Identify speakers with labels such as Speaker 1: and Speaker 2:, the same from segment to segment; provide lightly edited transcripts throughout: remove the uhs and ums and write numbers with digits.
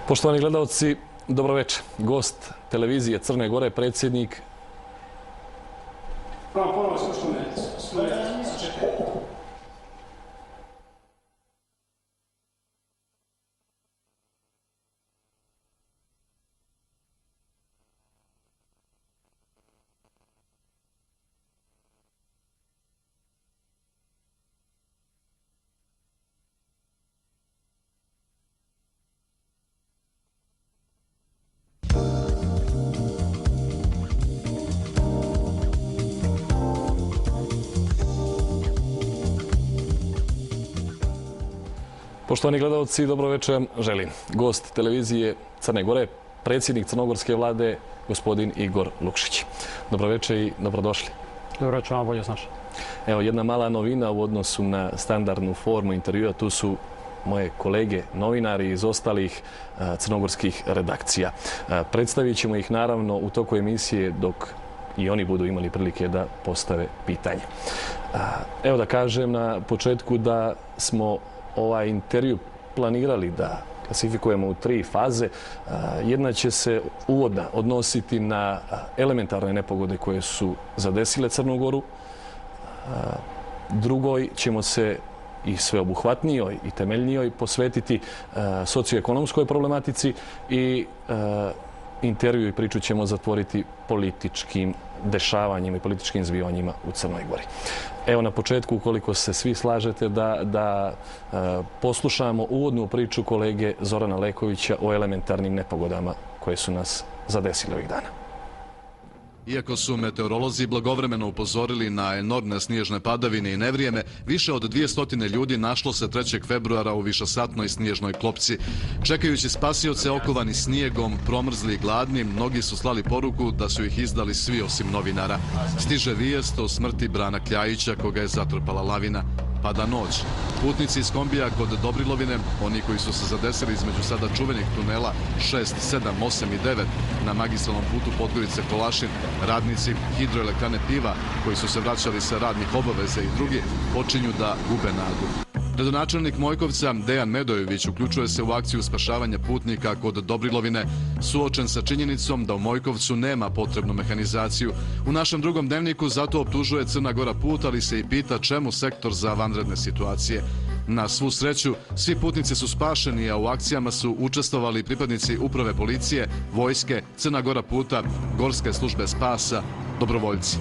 Speaker 1: Poštovani gledalci, dobroveče. Gost televizije Crne Gore, predsjednik... Poštovani gledalci, dobroveče vam želim. Gost televizije Crne Gore, predsjednik crnogorske vlade, gospodin Igor Lukšić. Dobroveče i dobrodošli.
Speaker 2: Dobroveče vam, bolje znaš.
Speaker 1: Evo, jedna mala novina u odnosu na standardnu formu intervjua. Tu su moje kolege novinari iz ostalih crnogorskih redakcija. Predstavit ćemo ih naravno u toku emisije dok i oni budu imali prilike da postave pitanje. Evo da kažem na početku da smo ovaj intervju planirali da klasifikujemo u 3 faze. Jedna će se uvodna odnositi na elementarne nepogode koje su zadesile Crnu Goru. Drugoj ćemo se i sveobuhvatnijoj i temeljnijoj posvetiti socioekonomskoj problematici i intervju i priču ćemo zatvoriti političkim dešavanjima i političkim zbivanjima u Crnoj Gori. Evo na početku, ukoliko se svi slažete, da poslušamo uvodnu priču kolege Zorana Lekovića o elementarnim nepogodama koje su nas zadesile ovih dana.
Speaker 3: Iako su meteorolozi blagovremeno upozorili na enormne snježne padavine i nevrijeme, više od 200 ljudi našlo se 3. februara u višesatnoj snježnoj klopci. Čekajući spasioce okovani snijegom, promrzli i gladni, mnogi su slali poruku da su ih izdali svi osim novinara. Stiže vijest o smrti Brana Kljajića, koga je zatrpala lavina. Pada noć. Putnici iz kombija kod Dobrilovine, oni koji su se zadesili između sada čuvenih tunela 6, 7, 8 i 9 na magistralnom putu Podgorice-Kolašin, radnici hidroelektrane Piva koji su se vraćali sa radnih obaveza i drugi počinju da gube nadu. Gradonačelnik Mojkovca Dejan Medojević uključuje se u akciju spašavanja putnika kod Dobrilovine, suočen sa činjenicom da u Mojkovcu nema potrebnu mehanizaciju. U našem drugom dnevniku zato optužuje Crna Gora put, ali se i pita čemu sektor za vanredne situacije. Na svu sreću, svi putnici su spašeni, a u akcijama su učestvovali pripadnici uprave policije, vojske, Crna Gora puta, Gorske službe spasa, dobrovoljci.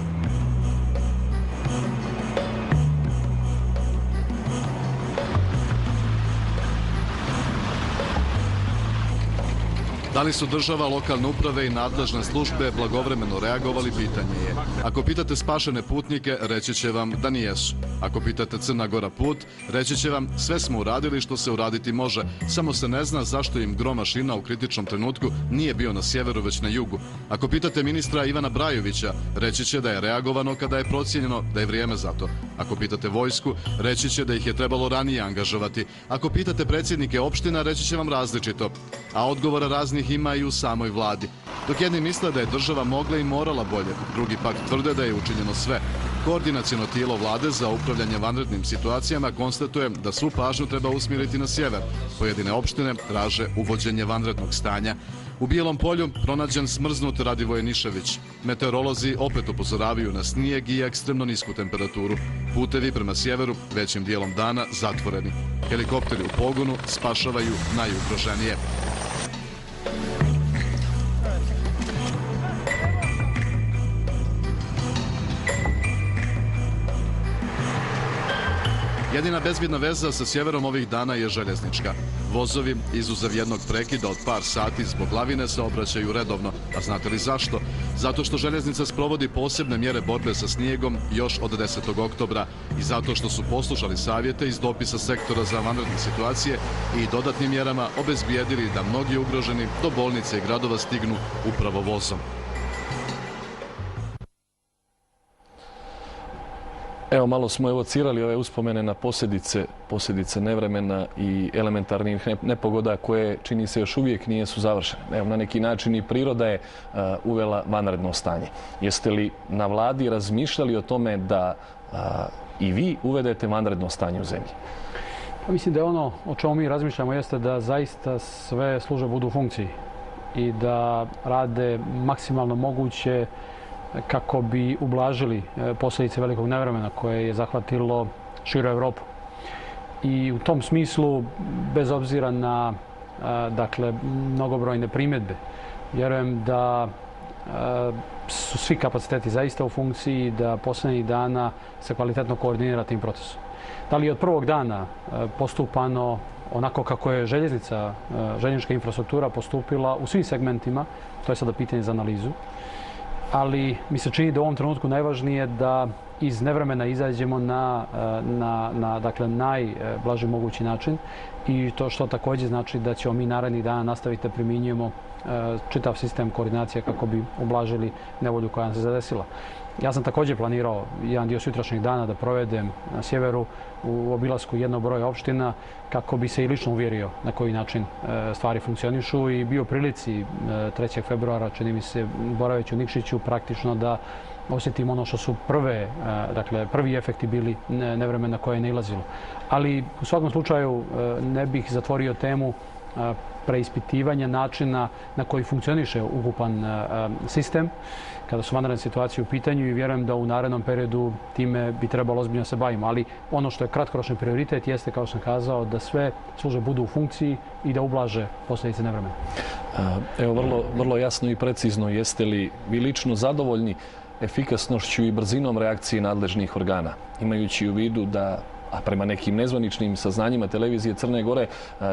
Speaker 3: Da li su država, lokalne uprave i nadležne službe blagovremeno reagovali, pitanje je. Ako pitate spašene putnike, reći će vam da nijesu. Ako pitate Crna Gora put, reći će vam sve smo uradili što se uraditi može, samo se ne zna zašto im gro mašina u kritičnom trenutku nije bio na sjeveru već na jugu. Ako pitate ministra Ivana Brajovića, reći će da je reagovano kada je procijenjeno da je vrijeme za to. Ako pitate vojsku, reći će da ih je trebalo ranije angažovati. Ako pitate predsjednike opština, reći će vam različito. A odgovora raznih ima i u samoj vladi. Dok jedni misle da je država mogla i morala bolje, drugi pak tvrde da je učinjeno sve. Koordinaciono tijelo vlade za upravljanje vanrednim situacijama konstatuje da svu pažnju treba usmjeriti na sjever. Pojedine opštine traže uvođenje vanrednog stanja. U Bijelom polju pronađen smrznut Radivoje Nišević. Meteorolozi opet upozoravaju na snijeg i ekstremno nisku temperaturu. Putevi prema sjeveru većim dijelom dana zatvoreni. Helikopteri u pogonu spašavaju najugroženije. Jedina bezbjedna veza sa sjeverom ovih dana je željeznička. Vozovi, izuzev jednog prekida od par sati zbog lavine, se obraćaju redovno. A znate li zašto? Zato što željeznica sprovodi posebne mjere borbe sa snijegom još od 10. oktobra i zato što su poslušali savjete iz dopisa sektora za vanredne situacije i dodatnim mjerama obezbijedili da mnogi ugroženi do bolnice i gradova stignu upravo vozom.
Speaker 1: Evo, malo smo evocirali ove uspomene na posljedice nevremena i elementarnih nepogoda koje, čini se, još uvijek nisu završene. Evo, na neki način i priroda je uvela vanredno stanje. Jeste li na vladi razmišljali o tome da i vi uvedete vanredno stanje u zemlji?
Speaker 2: Mislim da je ono o čemu mi razmišljamo jeste da zaista sve službe budu u funkciji i da rade maksimalno moguće kako bi ublažili posljedice velikog nevremena koje je zahvatilo širu Evropu. I u tom smislu, bez obzira na mnogobrojne primjedbe, vjerujem da su svi kapaciteti zaista u funkciji, da posljednjih dana se kvalitetno koordinira tim procesom. Da li je od prvog dana postupano onako kako je željeznička infrastruktura postupila u svim segmentima, to je sada pitanje za analizu. Ali mi se čini da u ovom trenutku najvažnije da iz nevremena izađemo na najblaži mogući način i to što također znači da ćemo mi narednih dana nastaviti da primjenjujemo čitav sistem koordinacije kako bi ublažili nevolju koja nam se zadesila. Ja sam također planirao jedan dio sutrašnjeg dana da provedem na sjeveru u obilasku jednog broja opština kako bi se i lično uvjerio na koji način stvari funkcionišu i bio u prilici 3. februara, čini mi se, boraveći u Nikšiću, praktično da osjetim ono što su prvi efekti bili nevremena koje je nailazilo. Ali u svakom slučaju ne bih zatvorio temu preispitivanja načina na koji funkcioniše ukupan sistem kada su vanredne situacije u pitanju i vjerujem da u narednom periodu time bi trebalo ozbiljno se bavimo. Ali ono što je kratkoročni prioritet jeste, kao sam kazao, da sve službe budu u funkciji i da ublaže posljedice nevremena.
Speaker 1: Evo, vrlo jasno i precizno, jeste li vi lično zadovoljni efikasnošću i brzinom reakcije nadležnih organa, imajući u vidu da, a prema nekim nezvaničnim saznanjima televizije Crne Gore,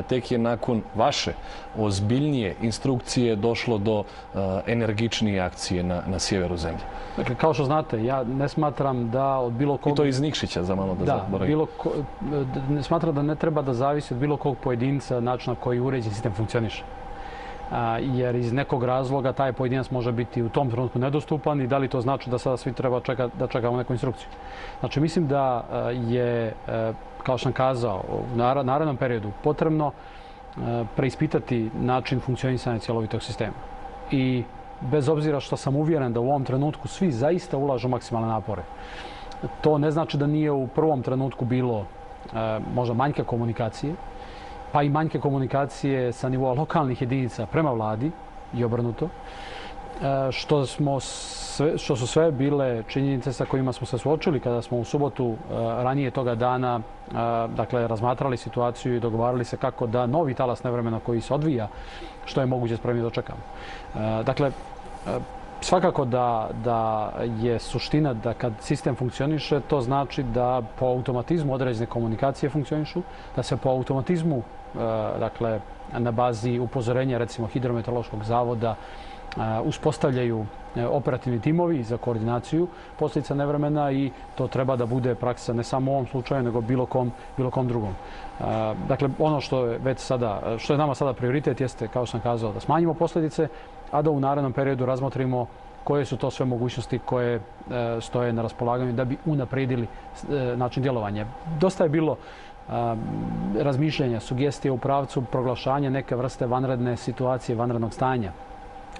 Speaker 1: tek je nakon vaše ozbiljnije instrukcije došlo do energičnije akcije na sjeveru zemlje?
Speaker 2: Dakle, kao što znate, ja ne smatram da od bilo kog...
Speaker 1: I to iz Nikšića, za malo da zaboravim.
Speaker 2: Ne smatram da ne treba da zavisi od bilo kog pojedinca načina koji uređen sistem funkcioniše. Jer iz nekog razloga taj pojedinac može biti u tom trenutku nedostupan i da li to znači da sada svi treba da čekamo neku instrukciju. Znači, mislim da je, kao što sam kazao, u narednom periodu potrebno preispitati način funkcionisanja cjelovitog sistema. I bez obzira što sam uvjeren da u ovom trenutku svi zaista ulažu maksimalne napore, to ne znači da nije u prvom trenutku bilo možda manjka komunikacije, pa i manjke komunikacije sa nivoa lokalnih jedinica prema vladi i obrnuto, što su sve bile činjenice sa kojima smo se suočili kada smo u subotu ranije toga dana razmatrali situaciju i dogovarali se kako da novi talas nevremena koji se odvija što je moguće spremni dočekamo. Dakle, svakako da je suština da kad sistem funkcioniše, to znači da po automatizmu određene komunikacije funkcionišu, da se po automatizmu, na bazi upozorenja, recimo Hidrometeorološkog zavoda, uspostavljaju operativni timovi za koordinaciju posljedica nevremena i to treba da bude praksa ne samo u ovom slučaju, nego bilo kom drugom. Dakle, ono što je nama sada prioritet jeste, kao što sam kazao, da smanjimo posljedice, a da u narednom periodu razmotrimo koje su to sve mogućnosti koje stoje na raspolaganju da bi unaprijedili način djelovanja. Dosta je bilo razmišljanja, sugestije u pravcu proglašanja neke vrste vanredne situacije, vanrednog stanja.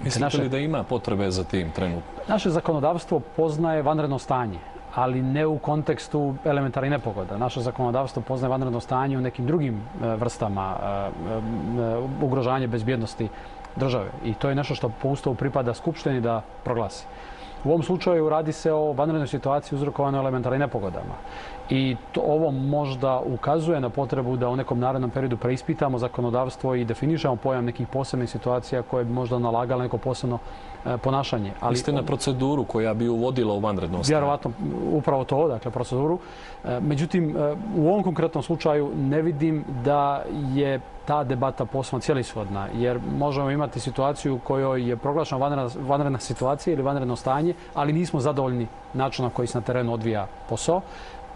Speaker 1: Mislite li da ima potrebe za tim trenutno?
Speaker 2: Naše zakonodavstvo poznaje vanredno stanje, ali ne u kontekstu elementarnih nepogoda. Naše zakonodavstvo poznaje vanredno stanje u nekim drugim vrstama ugrožavanja bezbjednosti države. I to je nešto što po Ustavu pripada Skupštini da proglasi. U ovom slučaju radi se o vanrednoj situaciji uzrokovanoj elementarnim nepogodama. I ovo možda ukazuje na potrebu da u nekom narednom periodu preispitamo zakonodavstvo i definišemo pojam nekih posebnih situacija koje bi možda nalagale neko posebno ponašanje.
Speaker 1: Mislite na proceduru koja bi uvodila u vanredno stanje?
Speaker 2: Vjerovatno, upravo to, dakle, proceduru. Međutim, u ovom konkretnom slučaju ne vidim da je ta debata posebno cijelishodna, jer možemo imati situaciju u kojoj je proglašena vanredna situacija ili vanredno stanje, ali nismo zadovoljni načinom na koji se na terenu odvija posao.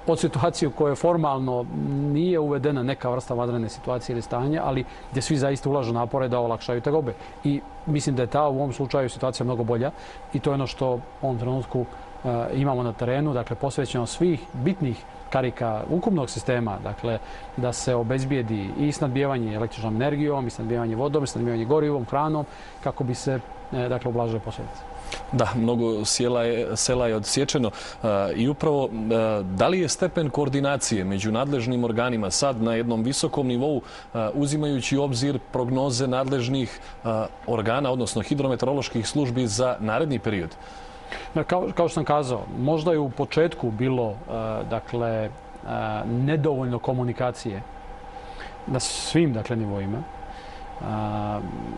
Speaker 2: Od situacije u kojoj formalno nije uvedena neka vrsta vanredne situacije ili stanja, ali gdje svi zaista ulažu napore da olakšaju tegobe. I mislim da je ta u ovom slučaju situacija mnogo bolja i to je ono što u ovom trenutku imamo na terenu, dakle posvećeno svih bitnih karika ukupnog sistema, dakle da se obezbijedi i snadbijevanje električnom energijom, i snadbijevanje vodom, i snadbijevanje gorivom, hranom, kako bi se ublažile posljedice.
Speaker 1: Da, mnogo sela je odsječeno i upravo da li je stepen koordinacije među nadležnim organima sad na jednom visokom nivou, uzimajući u obzir prognoze nadležnih organa, odnosno hidrometeoroloških službi za naredni period?
Speaker 2: Kao što sam kazao, možda je u početku bilo nedovoljno komunikacije na svim nivoima.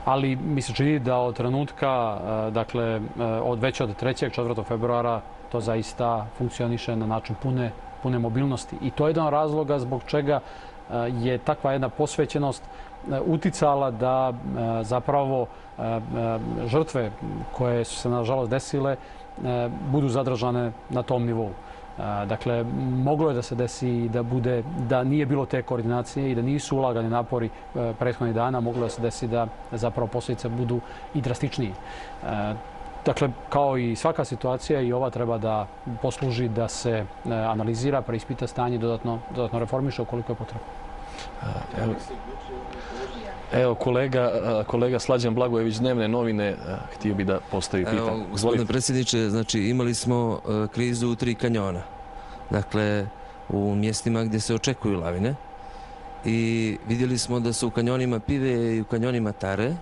Speaker 2: Ali mi se čini da od trenutka, već od 3. 4. februara to zaista funkcioniše na način pune mobilnosti. I to je jedan od razloga zbog čega je takva jedna posvećenost uticala da zapravo žrtve koje su se nažalost desile budu zadržane na tom nivou. Dakle, moglo je da se desi da nije bilo te koordinacije i da nisu ulagani napori prethodnih dana, moglo je da se desi da zapravo posljedice budu i drastičnije. Dakle, kao i svaka situacija, i ova treba da posluži da se analizira, preispita stanje, dodatno reformiše ukoliko je potrebno.
Speaker 1: Evo, kolega Slađan Blagojević, Dnevne novine, htio bi da postavi pitanje.
Speaker 4: Evo, gospodine predsjedniče, znači imali smo krizu u 3 kanjona. Dakle, u mjestima gdje se očekuju lavine. I vidjeli smo da su u kanjonima Pive i u kanjonima Tare,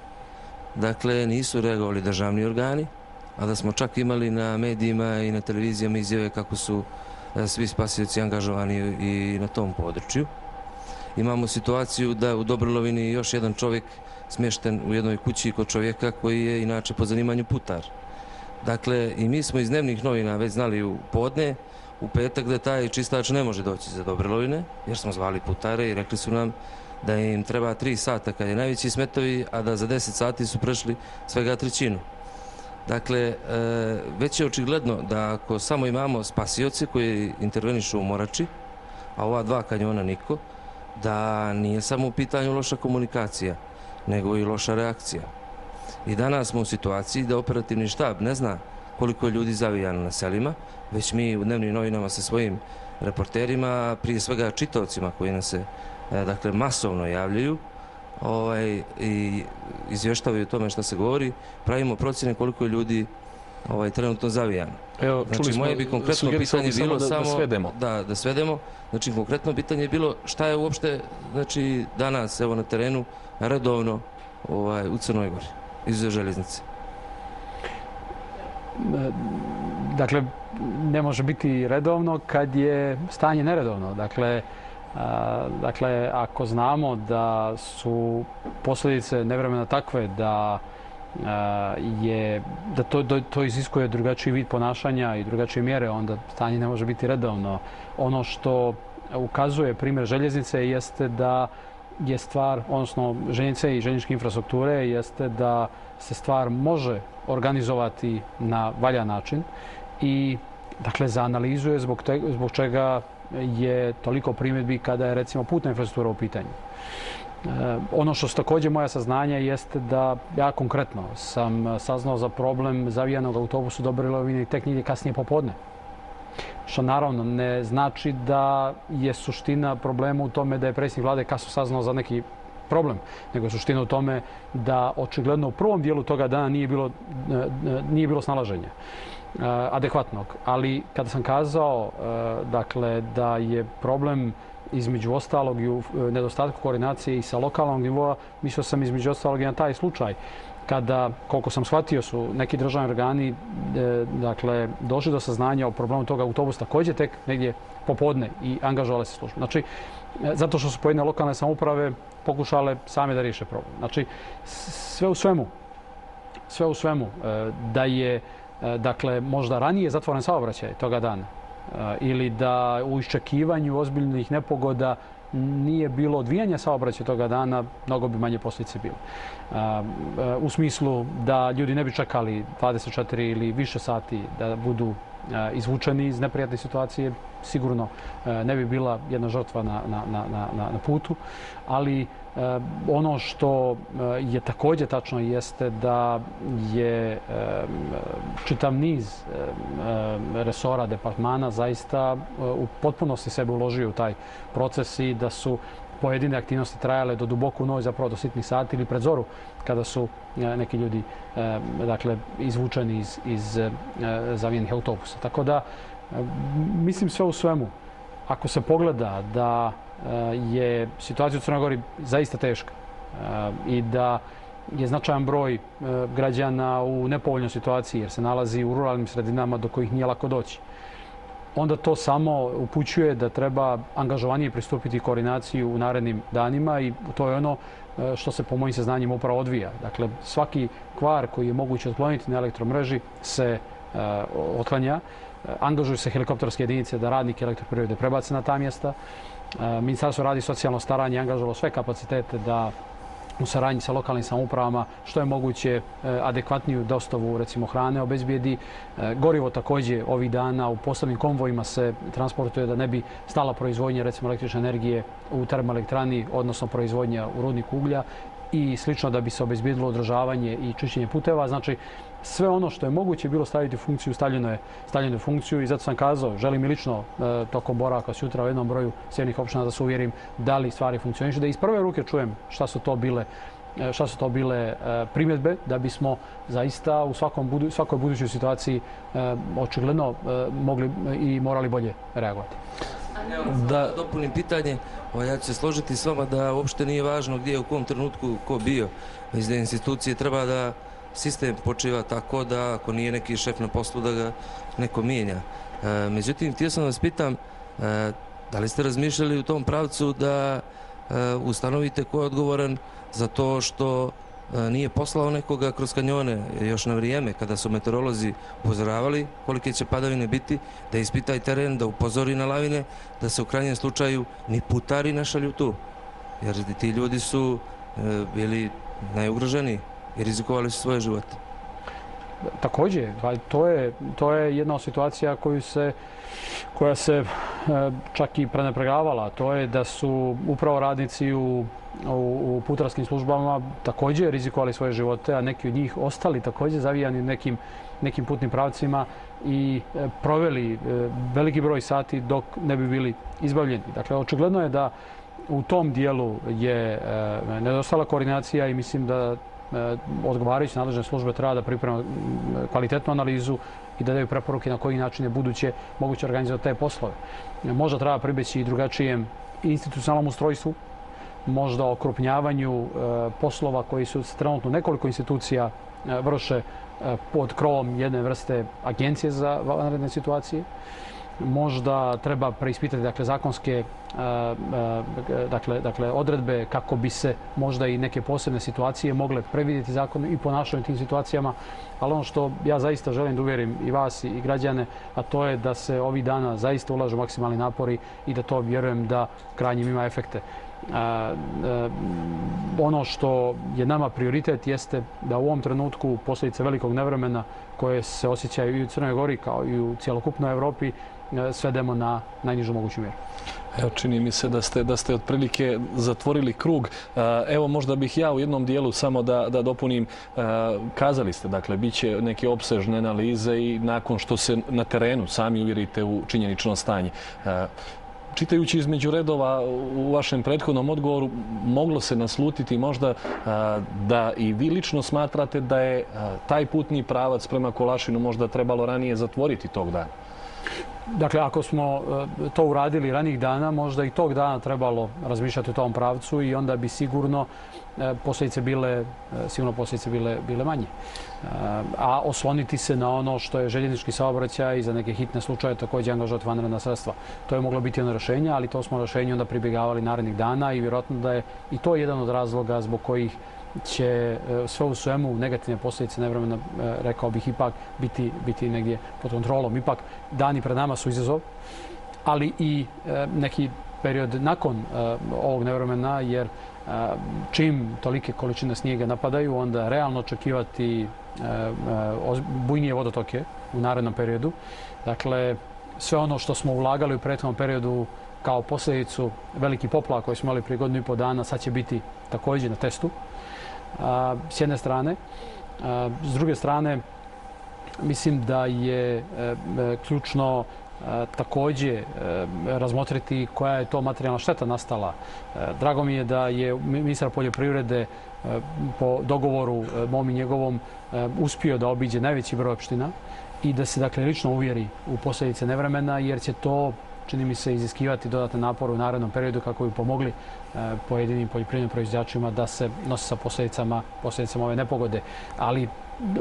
Speaker 4: dakle, nisu reagovali državni organi, a da smo čak imali na medijima i na televizijama izjave kako su svi spasioci angažovani i na tom području. Imamo situaciju da u Dobrilovini još jedan čovjek smješten u jednoj kući kod čovjeka koji je inače po zanimanju putar. Dakle, i mi smo iz dnevnih novina već znali u podne, u petak, da taj čistač ne može doći za Dobrilovine, jer smo zvali putare i rekli su nam da im treba 3 sata kad je najveći smetovi, a da za 10 sati su prešli svega 1/3. Dakle, već je očigledno da ako samo imamo spasioce koji intervenišu u Morači, a ova 2 kanjona niko, da nije samo u pitanju loša komunikacija, nego i loša reakcija. I danas smo u situaciji da operativni štab ne zna koliko je ljudi zavijano na selima, već mi u dnevnim novinama sa svojim reporterima, prije svega čitaocima koji nas se masovno javljaju i izvještavaju o tome što se govori, pravimo procjene koliko je ljudi trenutno zavijano. Znači, moje bi konkretno pitanje bilo samo da svedemo. Znači, konkretno pitanje je bilo šta je uopšte danas na terenu redovno u Crnoj Gori, izuzev željeznice.
Speaker 2: Dakle, ne može biti redovno kad je stanje neredovno. Dakle, ako znamo da su posljedice nevremena takve da to iziskuje drugačiji vid ponašanja i drugačije mjere, onda stanje ne može biti redovno. Ono što ukazuje primjer željeznice jeste da je stvar, odnosno željeznice i željezničke infrastrukture, jeste da se stvar može organizovati na valjan način i dakle za analizu je zbog čega je toliko primjedbi kada je recimo putna infrastruktura u pitanju. Ono što su također moja saznanja jeste da ja konkretno sam saznao za problem zavijanog autobusa u Dobrilovini tek negdje kasnije popodne. Što naravno ne znači da je suština problema u tome da je predsjednik vlade kasno saznao za neki problem, nego je suština u tome da očigledno u prvom dijelu toga dana nije bilo snalaženja adekvatnog. Ali kada sam kazao da je problem između ostalog i u nedostatku koordinacije i sa lokalnog nivoa, mislio sam između ostalog i na taj slučaj kada, koliko sam shvatio, su neki državni organi došli do saznanja o problemu toga autobusa također tek negdje popodne i angažovali se službe. Znači, zato što su pojedine lokalne samouprave pokušale same da riješe problem. Znači, sve u svemu da je možda ranije zatvoren saobraćaj toga dana ili da u iščekivanju ozbiljnih nepogoda nije bilo odvijanja saobraćaja toga dana, mnogo bi manje posljedice bilo. U smislu da ljudi ne bi čekali 24 ili više sati da budu izvučeni iz neprijatne situacije, sigurno ne bi bila jedna žrtva na putu, ali ono što je također tačno jeste da je čitav niz resora, departmana zaista u potpunosti sebe uložio u taj proces i da su pojedine aktivnosti trajale do duboko u noć, zapravo do sitnih sati ili pred zoru, kada su neki ljudi izvučeni iz zavijenih autobusa. Tako da, mislim sve u svemu, ako se pogleda da je situacija u Crnoj Gori zaista teška i da je značajan broj građana u nepovoljnoj situaciji jer se nalazi u ruralnim sredinama do kojih nije lako doći, onda to samo upućuje da treba angažovanije pristupiti koordinaciju u narednim danima i to je ono što se po mojim saznanjima upravo odvija. Dakle, svaki kvar koji je moguće otkloniti na elektromreži se otklanja. Angažuju se helikopterske jedinice da radnike elektroprivrede prebace na ta mjesta. Ministarstvo radi socijalno staranje i angažovalo sve kapacitete da u saradnji sa lokalnim samoupravama što je moguće adekvatniju dostavu recimo hrane obezbijedi. Gorivo također ovih dana u posebnim konvojima se transportuje da ne bi stala proizvodnja recimo električne energije u termoelektrani, odnosno proizvodnja u rudniku uglja i slično da bi se obezbijedilo održavanje i čišćenje puteva. Znači, sve ono što je moguće bilo staviti u funkciju, stavljeno je u funkciju i zato sam kazao, želim i lično tokom boravka sutra u jednom broju sjevernih opština da se uvjerim da li stvari funkcionišu, da iz prve ruke čujem šta su to bile primjedbe, da bismo zaista u svakoj budućoj situaciji očigledno mogli i morali bolje reagovati.
Speaker 4: Da dopunim pitanje, ja ću se složiti s vama da uopšte nije važno gdje je u kom trenutku ko bio. Iz da institucije treba da sistem počiva tako da ako nije neki šef na poslu da ga neko mijenja. Međutim, htio sam vas pitam, da li ste razmišljali u tom pravcu da ustanovite ko je odgovoran za to što nije poslao nekoga kroz kanjone još na vrijeme kada su meteorolozi upozoravali kolike će padavine biti, da ispita i teren, da upozori na lavine, da se u krajnjem slučaju ni putari ne šalju tu. Jer ti ljudi su bili najugroženiji i rizikovali su svoje živote.
Speaker 2: Također, to je jedna situacija koja se čak i prenapregavala. To je da su upravo radnici u putarskim službama također rizikovali svoje živote, a neki od njih ostali također zavijani nekim putnim pravcima i proveli veliki broj sati dok ne bi bili izbavljeni. Dakle, očigledno je da u tom dijelu je nedostala koordinacija i mislim da odgovarajući nadležne službe treba da priprema kvalitetnu analizu i da daju preporuke na koji način je buduće moguće organizovati te poslove. Možda treba pribjeći i drugačijem institucionalnom ustrojstvu, možda okrupnjavanju poslova koji su trenutno nekoliko institucija vrše pod krovom jedne vrste agencije za vanredne situacije. Možda treba preispitati zakonske odredbe kako bi se možda i neke posebne situacije mogle previdjeti zakonom i ponašanje u tim situacijama. Ali ono što ja zaista želim da uvjerim i vas i građane, a to je da se ovih dana zaista ulažu maksimalni napori i da to vjerujem da krajnjim ima efekte. Ono što je nama prioritet jeste da u ovom trenutku posljedice velikog nevremena koje se osjećaju i u Crnoj Gori kao i u cjelokupnoj Evropi svedemo na najnižu moguću mjeru.
Speaker 1: Evo, čini mi se da ste otprilike zatvorili krug. Evo, možda bih ja u jednom dijelu samo da dopunim. Kazali ste, dakle, bit će neke opsežne analize i nakon što se na terenu sami uvjerite u činjenično stanje. Čitajući između redova u vašem prethodnom odgovoru, moglo se naslutiti možda da i vi lično smatrate da je taj putni pravac prema Kolašinu možda trebalo ranije zatvoriti tog dana.
Speaker 2: Dakle, ako smo to uradili ranih dana, možda i tog dana trebalo razmišljati u tom pravcu i onda bi sigurno posljedice bile manje. A osloniti se na ono što je željeznički saobraćaj i za neke hitne slučaje također angažovati vanredna sredstva. To je moglo biti jedno rješenje, ali to smo rješenje onda pribjegavali narednih dana i vjerojatno da je i to jedan od razloga zbog kojih će sve u svemu negativne posljedice nevremena, rekao bih, ipak biti negdje pod kontrolom. Ipak dani pred nama su izazov, ali i neki period nakon ovog nevremena, jer čim tolike količine snijega napadaju, onda realno očekivati bujnije vodotoke u narednom periodu. Dakle, sve ono što smo ulagali u prethodnom periodu kao posljedicu veliki poplava koji smo imali prije godinu i pol dana, sad će biti također na testu. S jedne strane. S druge strane, mislim da je ključno također razmotriti koja je to materijalna šteta nastala. Drago mi je da je ministar poljoprivrede po dogovoru mom i njegovom uspio da obiđe najveći broj opština i da se dakle lično uvjeri u posljedice nevremena, jer će to, čini mi se, iziskivati dodatne napore u narednom periodu kako bi pomogli pojedinim poljoprivrednim proizvođačima da se nose sa posljedicama ove nepogode. Ali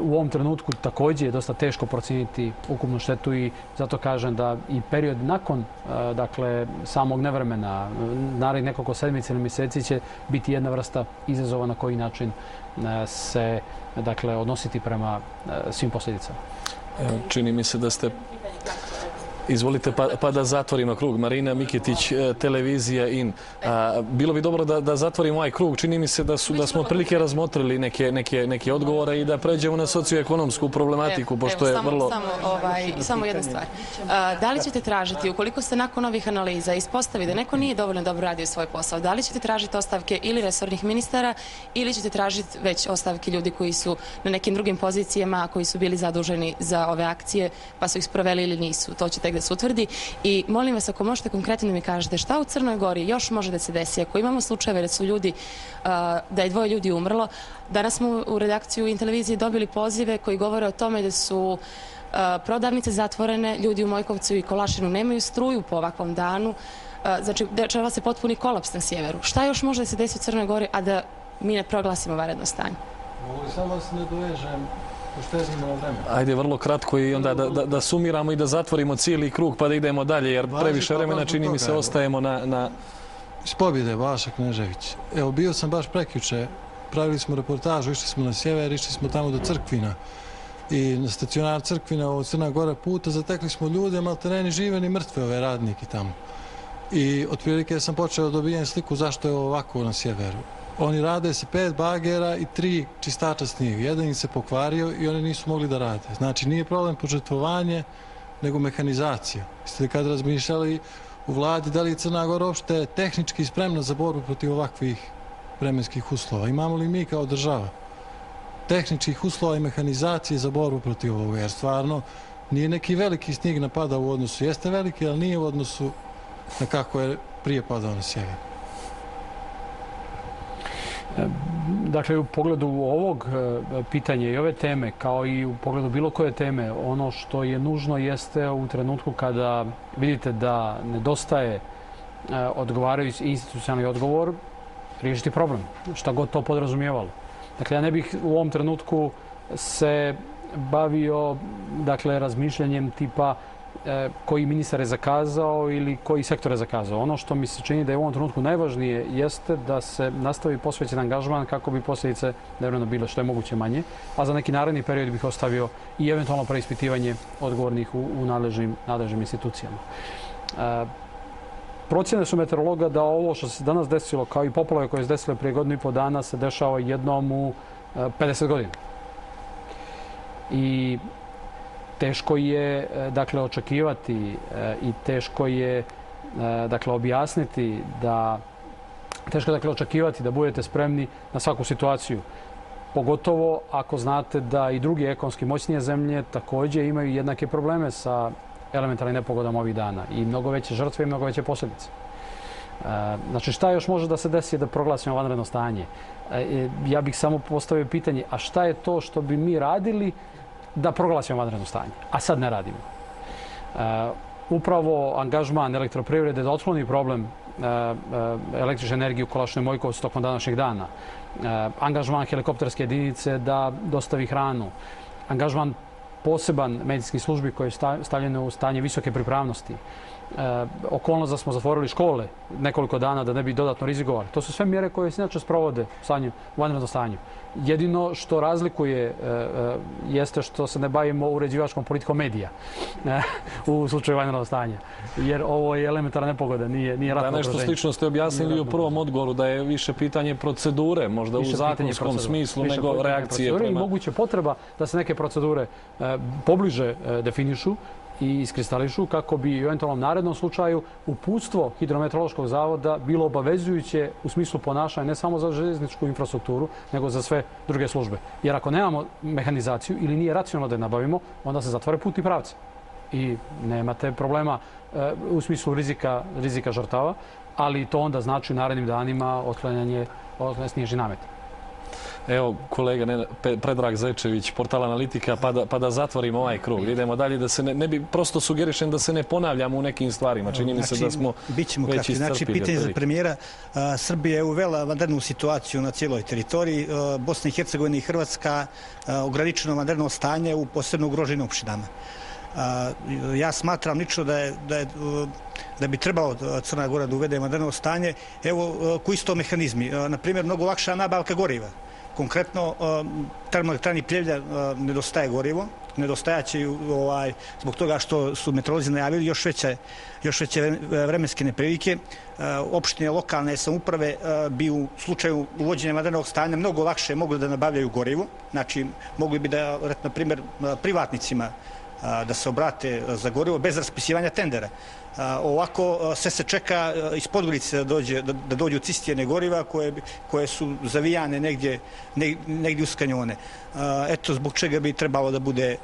Speaker 2: u ovom trenutku također je dosta teško procijeniti ukupnu štetu i zato kažem da i period nakon dakle, samog nevremena, narednih nekoliko sedmica ili mjeseci će biti jedna vrsta izazova na koji način se dakle, odnositi prema svim posljedicama.
Speaker 1: Čini mi se da ste... Izvolite, pa da zatvorimo krug. Marina Miketić, televizija IN. Bilo bi dobro da zatvorimo ovaj krug. Čini mi se da smo otprilike razmotrili neke odgovore i da pređemo na socioekonomsku problematiku, pošto je vrlo...
Speaker 5: Samo jedna stvar. Da li ćete tražiti, ukoliko ste nakon ovih analiza ispostavi da neko nije dovoljno dobro radio svoj posao, da li ćete tražiti ostavke ili resornih ministara ili ćete tražiti već ostavke ljudi koji su na nekim drugim pozicijama, koji su bili zaduženi za ove akcije, pa su ih sproveli ili nisu? To će tek da se utvrdi. I molim vas, ako možete konkretno da mi kažete šta u Crnoj Gori još može da se desi. Ako imamo slučajeve da su ljudi, da je 2 ljudi umrlo, danas smo u redakciju i televiziji dobili pozive koji govore o tome da su prodavnice zatvorene, ljudi u Mojkovcu i Kolašinu nemaju struju po ovakvom danu. Znači, dešava se potpuni kolaps na sjeveru. Šta još može da se desi u Crnoj Gori, a da mi ne proglasimo vanredno stanje?
Speaker 6: Mogu li samo se ne dovežem?
Speaker 1: Ajde, vrlo kratko i onda da sumiramo i da zatvorimo cijeli krug pa da idemo dalje, jer previše vremena čini mi se ostajemo na...
Speaker 6: Iz Pobjede, Vaša Knežević. Evo, bio sam baš prekjuče, pravili smo reportažu, išli smo na sjever, išli smo tamo do Crkvina. I na stacionar Crkvina od Crna Gora puta zatekli smo ljude, maltereni žive ni mrtve ove radnike tamo. I otprilike sam počeo dobijem sliku zašto je ovako na sjeveru. Oni rade se 5 bagera i 3 čistača snijega. Jedan im se pokvario i oni nisu mogli da rade. Znači, nije problem požrtvovanje, nego mehanizacija. Jeste li kad razmišljali u vladi da li je Crna Gora uopšte tehnički spremna za borbu protiv ovakvih vremenskih uslova? Imamo li mi kao država tehničkih uslova i mehanizacije za borbu protiv ovoga? Jer stvarno nije neki veliki snijeg napadao u odnosu. Jeste veliki, ali nije u odnosu na kako je prije padao na sjever.
Speaker 2: Dakle, u pogledu ovog pitanja i ove teme, kao i u pogledu bilo koje teme, ono što je nužno jeste u trenutku kada vidite da nedostaje odgovarajući institucionalni odgovor, riješiti problem, šta god to podrazumijevalo. Dakle, ja ne bih u ovom trenutku se bavio razmišljanjem tipa koji ministar je zakazao ili koji sektor je zakazao. Ono što mi se čini da je u ovom trenutku najvažnije jeste da se nastavi posvećen angažman kako bi posljedice nevjerojatno bile što je moguće manje, a za neki naredni period bih ostavio i eventualno preispitivanje odgovornih u nadležnim institucijama. Procjene su meteorologa da ovo što se danas desilo, kao i poplave koje se desile prije 1,5 dana, se dešava jednom u 50 godina. I teško je očekivati i teško je objasniti da očekivati da budete spremni na svaku situaciju. Pogotovo ako znate da i druge ekonomski moćnije zemlje također imaju jednake probleme sa elementarnim nepogodama ovih dana i mnogo veće žrtve i mnogo veće posljedice. Znači, šta još može da se desi da proglasimo vanredno stanje? Ja bih samo postavio pitanje, a šta je to što bi mi radili da proglasimo vanredno stanje, a sad ne radimo? Upravo angažman elektroprivrede da otkloni problem električne energije u Kolašnoj Mojkovcu tokom današnjeg dana, angažman helikopterske jedinice da dostavi hranu, angažman poseban medicinskih službi koje je stavljeno u stanje visoke pripravnosti, okolnost da smo zatvorili škole nekoliko dana da ne bi dodatno rizikovali. To su sve mjere koje se inače sprovode u vanrednom stanju. Jedino što razlikuje jeste što se ne bavimo uređivačkom politikom medija u slučaju vanrednog stanja. Jer ovo je elementarna nepogoda, nije ratno okruženje.
Speaker 1: Nešto slično ste objasnili u prvom odgovoru, da je više pitanje procedure, možda u zakonskom smislu, nego reakcije prema...
Speaker 2: I moguće potreba da se neke procedure pobliže definišu i iskristališu kako bi u eventualnom narednom slučaju uputstvo Hidrometeorološkog zavoda bilo obavezujuće u smislu ponašanja ne samo za željezničku infrastrukturu, nego za sve druge službe. Jer ako nemamo mehanizaciju ili nije racionalno da je nabavimo, onda se zatvore putni pravci. i nemate problema u smislu rizika žrtava, ali to onda znači u narednim danima otklanjanje snježnih nameta.
Speaker 1: Evo, kolega Predrag Zečević, portal Analitika, pa da zatvorimo ovaj krug. Idemo dalje, da se ne bi, prosto sugerišem da se ne ponavljamo u nekim stvarima. Čini mi se da smo već iscrpili.
Speaker 7: Znači, pitanje za premijera. Srbija je uvela vanrednu situaciju na cijeloj teritoriji. Bosna i Hercegovina i Hrvatska ograničeno vanredno stanje u posebno ugroženim opštinama. Ja smatram lično da bi trebalo Crna Gora da uvede vanredno stanje. Evo, koji su to mehanizmi? Naprimjer, mnogo lakša nabavka goriva. Konkretno, termoelektrani Pljevlja nedostaje gorivo. Nedostajaće zbog toga što su meteorolozi najavili još veće vremenske neprilike. Opštine lokalne samouprave bi u slučaju uvođenja vanrednog stanja mnogo lakše mogli da nabavljaju gorivo. Znači, mogli bi da, na primjer, privatnicima da se obrate za gorivo bez raspisivanja tendera. Ovako sve se čeka iz Podgorice da dođu cistijene goriva koje su zavijane negdje uz kanjone. Eto zbog čega bi trebalo da bude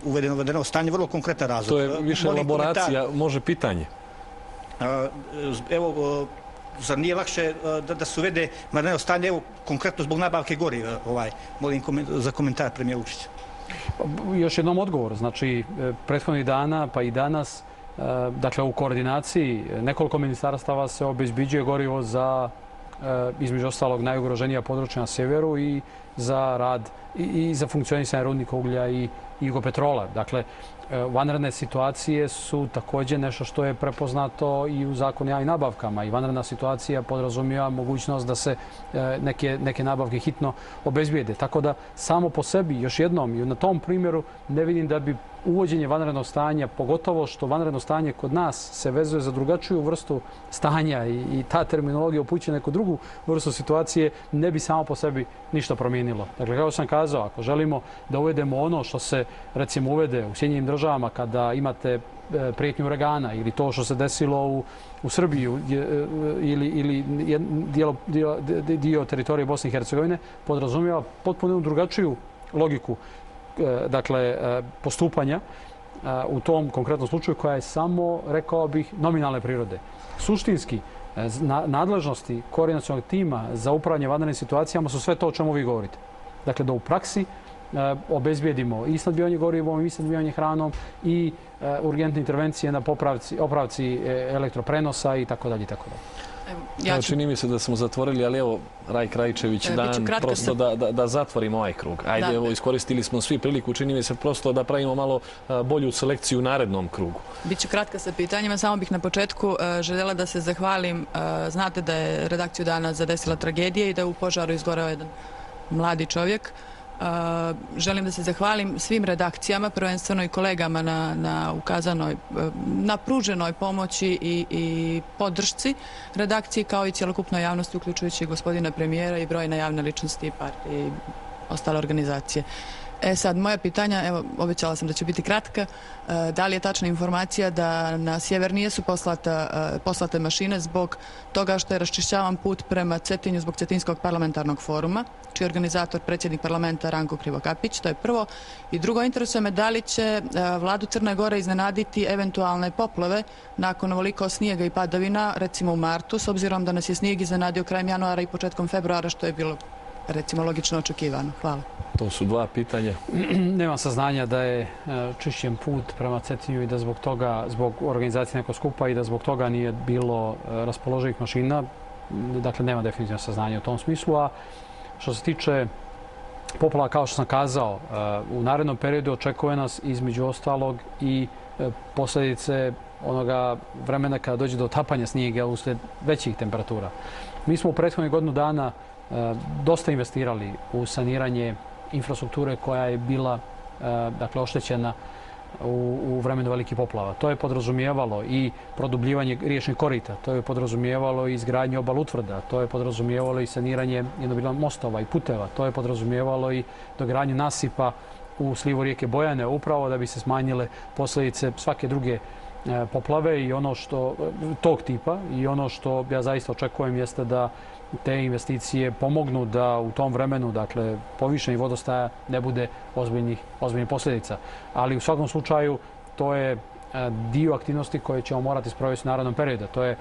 Speaker 7: uvedeno vanredno stanje. Vrlo konkretan razlog.
Speaker 1: To je više elaboracija, može pitanje.
Speaker 7: Evo, zar nije lakše da se uvede vanredno stanje, evo konkretno zbog nabavke goriva? Molim za komentar premijera Vučića.
Speaker 2: Još jednom odgovor. Znači, prethodnih dana pa i danas, dakle u koordinaciji nekoliko ministarstava se obezbeđuje gorivo za, između ostalog, najugroženija područja na sjeveru i za rad i za funkcionisanje rudnika uglja i Jugopetrola. Dakle, vanredne situacije su također nešto što je prepoznato i u zakonu o javnim nabavkama. I vanredna situacija podrazumijeva mogućnost da se neke nabavke hitno obezbijede. Tako da samo po sebi, još jednom, i na tom primjeru ne vidim da bi uvođenje vanrednog stanja, pogotovo što vanredno stanje kod nas se vezuje za drugačiju vrstu stanja i ta terminologija upućuje neku drugu vrstu situacije, ne bi samo po sebi ništa promijenilo. Dakle, kao sam kazao, ako želimo da uvedemo ono što se, recimo, uvede u Sjedinjenim Državama kada imate prijetnju uragana ili to što se desilo u Srbiji ili dio teritorije Bosne i Hercegovine, podrazumijeva potpuno drugačiju logiku, dakle, postupanja u tom konkretnom slučaju koja je samo, rekao bih, nominalne prirode. Suštinski, nadležnosti koordinacionog tima za upravljanje vanrednim situacijama su sve to o čemu vi govorite. Dakle, da u praksi obezbijedimo i snabdijevanje gorivom, i snabdijevanje hranom, i urgentne intervencije na popravci elektroprenosa i tako dalje.
Speaker 1: Čini mi se da smo zatvorili, ali evo, Rajk Rajčević, dan prosto da zatvorimo ovaj krug. Ajde, evo, iskoristili smo svi priliku, čini mi se prosto da pravimo malo bolju selekciju u narednom krugu.
Speaker 8: Biću kratka sa pitanjima, samo bih na početku željela da se zahvalim. Znate da je redakciju Dana zadesila tragedija i da je u požaru izgoreo jedan mladi čovjek. Želim da se zahvalim svim redakcijama, prvenstveno i kolegama na ukazanoj, na pruženoj pomoći i podršci redakciji, kao i cjelokupnoj javnosti, uključujući gospodina premijera i brojne javne ličnosti i ostale organizacije. Sad, moja pitanja, evo, obećala sam da će biti kratka. Da li je tačna informacija da na sjever nisu poslate mašine zbog toga što je raščišćavan put prema Cetinju zbog Cetinskog parlamentarnog foruma, čiji je organizator predsjednik parlamenta Ranko Krivokapić? To je prvo. I drugo, interesuje me da li će vladu Crne Gore iznenaditi eventualne poplave nakon ovoliko snijega i padavina, recimo u martu, s obzirom da nas je snijeg iznenadio krajem januara i početkom februara, što je bilo, recimo, logično očekivano. Hvala.
Speaker 1: To su dva pitanja.
Speaker 2: Nemam saznanja da je čišćen put prema Cetinju i da zbog toga, zbog organizacije nekog skupa i da zbog toga nije bilo raspoloživih mašina. Dakle, nema definitivno saznanja u tom smislu. A što se tiče poplava, kao što sam kazao, u narednom periodu očekuje nas između ostalog i posljedice onoga vremena kada dođe do otapanja snijega uslijed većih temperatura. Mi smo u prethodnih godinu dana dosta investirali u saniranje infrastrukture koja je bila, dakle, oštećena u vremenu velikih poplava. To je podrazumijevalo i produbljivanje riječnih korita, to je podrazumijevalo i izgradnju obalutvrda, to je podrazumijevalo i saniranje mostova i puteva, to je podrazumijevalo i dogradnju nasipa u slivu rijeke Bojane, upravo da bi se smanjile posljedice svake druge poplave i ono što tog tipa, i ono što ja zaista očekujem jeste da te investicije pomognu da u tom vremenu, dakle, povišenje vodostaja ne bude ozbiljnih posljedica. Ali u svakom slučaju to je dio aktivnosti koje ćemo morati sprovesti u narednom periodu. To je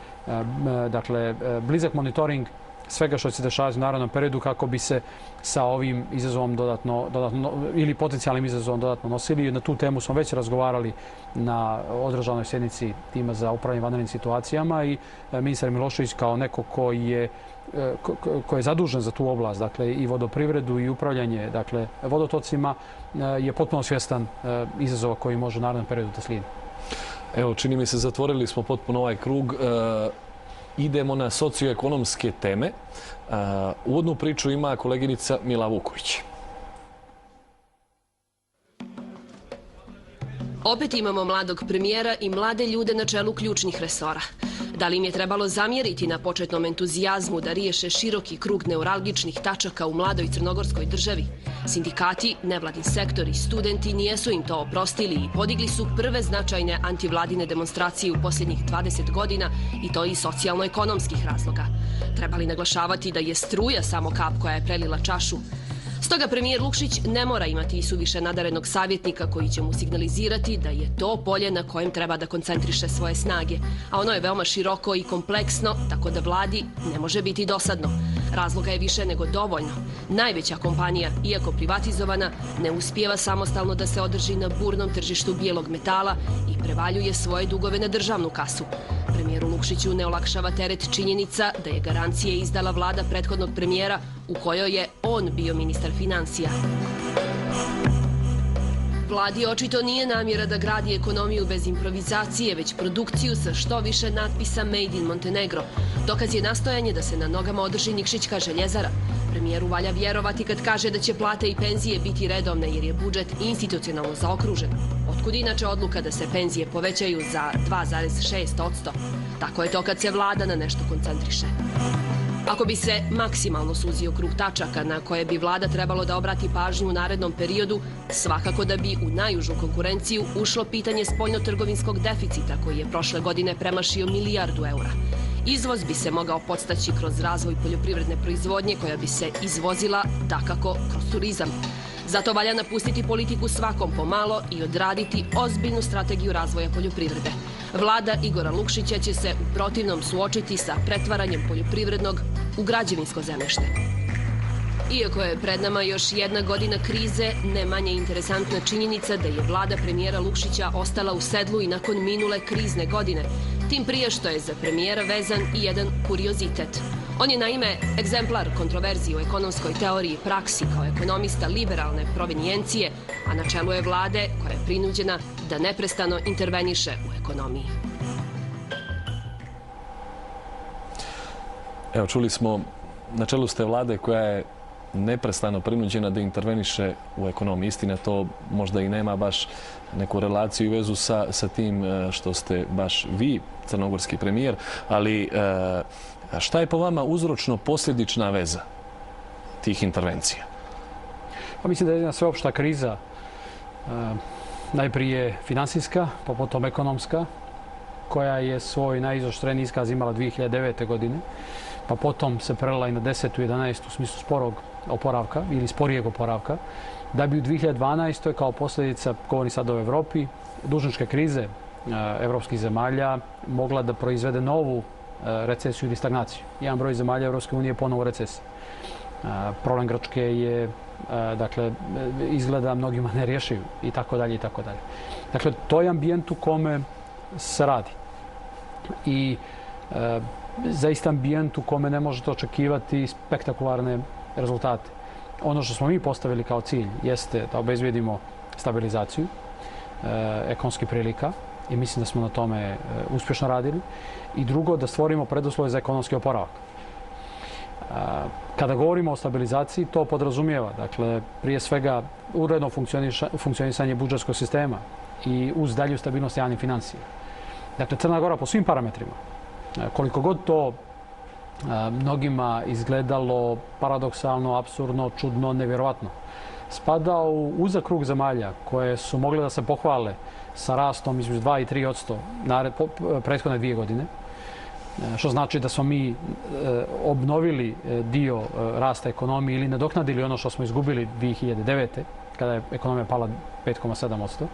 Speaker 2: dakle, blizak monitoring svega što će se dešavati u narednom periodu kako bi se sa ovim izazovom dodatno ili potencijalnim izazovom dodatno nosili. Na tu temu smo već razgovarali na održanoj sjednici tima za upravljanje vanrednim situacijama i ministar Milošević kao neko koji je zadužen za tu oblast, dakle i vodoprivredu i upravljanje dakle, vodotocima, je potpuno svjestan izazova koji može u narednom periodu da slijedi.
Speaker 1: Evo, čini mi se, zatvorili smo potpuno ovaj krug. Idemo na socioekonomske teme. Uvodnu priču ima koleginica Mila Vuković.
Speaker 9: Opet imamo mladog premijera i mlade ljude na čelu ključnih resora. Da li im je trebalo zamjeriti na početnom entuzijazmu da riješe široki krug neuralgičnih tačaka u mladoj crnogorskoj državi? Sindikati, nevladin sektor i studenti nijesu im to oprostili i podigli su prve značajne antivladine demonstracije u posljednjih 20 godina i to iz socijalno-ekonomskih razloga. Treba li naglašavati da je struja samo kap koja je prelila čašu? Stoga premijer Lukšić ne mora imati i suviše nadarenog savjetnika koji će mu signalizirati da je to polje na kojem treba da koncentriše svoje snage, a ono je veoma široko i kompleksno, tako da vladi ne može biti dosadno. Razloga je više nego dovoljno. Najveća kompanija, iako privatizovana, ne uspijeva samostalno da se održi na burnom tržištu bijelog metala i prevaljuje svoje dugove na državnu kasu. Premijeru Lukšiću ne olakšava teret činjenica da je garancije izdala vlada prethodnog premijera u kojoj je on bio ministar financija. Vladi očito nije namjera da gradi ekonomiju bez improvizacije, već produkciju sa što više natpisa Made in Montenegro. Dokaz je nastojanje da se na nogama održi Nikšićka željezara. Premijeru valja vjerovati kad kaže da će plate i penzije biti redovne jer je budžet institucionalno zaokružen. Otkud inače odluka da se penzije povećaju za 2,6%? Tako je to kad se vlada na nešto koncentriše. Ako bi se maksimalno suzio krug tačaka na koje bi vlada trebalo da obrati pažnju u narednom periodu, svakako da bi u najužu konkurenciju ušlo pitanje spoljnotrgovinskog deficita koji je prošle godine premašio €1 milijardu. Izvoz bi se mogao podstaći kroz razvoj poljoprivredne proizvodnje koja bi se izvozila dakako kroz turizam. Zato valja napustiti politiku svakom pomalo i odraditi ozbiljnu strategiju razvoja poljoprivrede. Vlada Igora Lukšića će se u protivnom suočiti sa pretvaranjem poljoprivrednog u građevinsko zemljište. Iako je pred nama još jedna godina krize, ne manje interesantna činjenica da je vlada premijera Lukšića ostala u sedlu i nakon minule krizne godine, tim prije što je za premijera vezan i jedan kuriozitet. On je naime egzemplar kontroverzije u ekonomskoj teoriji i praksi kao ekonomista liberalne provenijencije, a na čelu je vlade koja je prinuđena da neprestano interveniše u ekonomiji.
Speaker 1: Evo, čuli smo, na čelu ste vlade koja je neprestano prinuđena da interveniše u ekonomiji. Istina, to možda i nema baš neku relaciju i vezu sa tim što ste baš vi, crnogorski premijer, ali šta je po vama uzročno-posljedična veza tih intervencija?
Speaker 2: Pa mislim da je jedna sveopšta kriza najprije finansijska, pa potom ekonomska, koja je svoj najizoštreniji iskaz imala 2009. godine, pa potom se prelila i na 10. i 11. u smislu sporog oporavka ili sporijeg oporavka, da bi u 2012. kao posljedica, govorim sad o Evropi, dužničke krize evropskih zemalja mogla da proizvede novu recesiju ili stagnaciju. Jedan broj zemalja Evropske unije je ponovo u recesiji. Problem Grčke je, dakle, izgleda mnogima nerješiv i tako dalje i tako dalje. Dakle, to je ambijent u kome se radi. I zaista ambijent u kome ne možete očekivati spektakularne rezultate. Ono što smo mi postavili kao cilj jeste da obezbijedimo stabilizaciju ekonomskih prilika i mislim da smo na tome uspješno radili. I drugo, da stvorimo preduslove za ekonomski oporavak. Kada govorimo o stabilizaciji, to podrazumijeva, dakle, prije svega uredno funkcionisanje budžetskog sistema i uz dalju stabilnost javnih financija. Dakle, Crna Gora po svim parametrima, koliko god to mnogima izgledalo paradoksalno, apsurdno, čudno, nevjerovatno, spada u uzak krug zemalja koje su mogle da se pohvale sa rastom između 2 i 3% prethodne 2 godine, što znači da smo mi obnovili dio rasta ekonomije ili nadoknadili ono što smo izgubili 2009. kada je ekonomija pala 5,7%,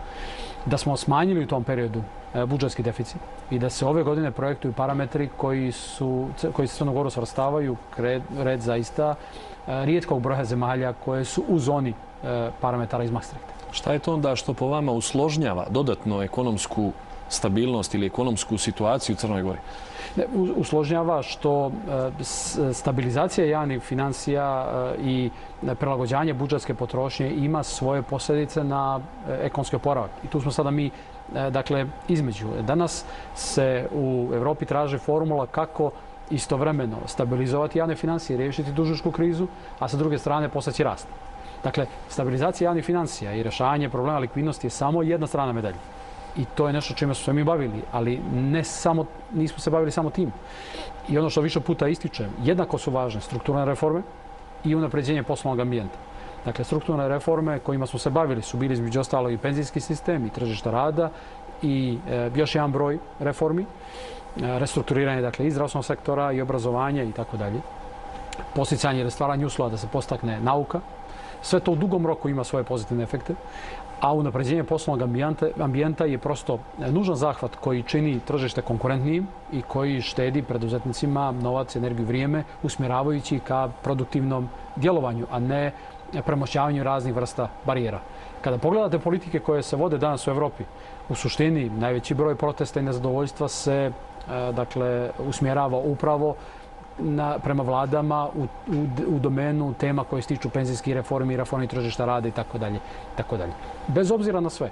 Speaker 2: da smo smanjili u tom periodu budžetski deficit i da se ove godine projektuju parametri koji se Crnu Goru svrstavaju red zaista rijetkog broja zemalja koje su u zoni parametara iz Maastrichta.
Speaker 1: Šta je to onda što po vama usložnjava dodatno ekonomsku stabilnost ili ekonomsku situaciju u Crnoj Gori?
Speaker 2: Usložnjava što stabilizacija javnih financija i prilagođavanje budžetske potrošnje ima svoje posljedice na ekonomski oporavak. I tu smo sada mi, dakle, između. Danas se u Evropi traži formula kako istovremeno stabilizovati javne financije, riješiti dužničku krizu, a sa druge strane postaći rast. Dakle, stabilizacija javnih financija i rješavanje problema likvidnosti je samo jedna strana medalje. I to je nešto čime smo se mi bavili, ali nismo se bavili samo tim. I ono što više puta ističem, jednako su važne strukturne reforme i unapređenje poslovnog ambijenta. Dakle, strukturne reforme kojima smo se bavili su bili između ostalo i penzijski sistem i tržišta rada i još jedan broj reformi, restrukturiranje dakle, i zdravstvenog sektora i obrazovanja i tako dalje, posticanje ili stvaranje uslova da se postakne nauka. Sve to u dugom roku ima svoje pozitivne efekte, a unapređenje poslovnog ambijenta je prosto nužan zahvat koji čini tržište konkurentnijim i koji štedi preduzetnicima novac, energiju, vrijeme, usmjeravajući ka produktivnom djelovanju, a ne premošćavanju raznih vrsta barijera. Kada pogledate politike koje se vode danas u Evropi, u suštini najveći broj protesta i nezadovoljstva se dakle, usmjerava upravo prema vladama u domenu tema koje se tiču penzijskih reformi, reformi tržišta rada i tako dalje. Bez obzira na sve,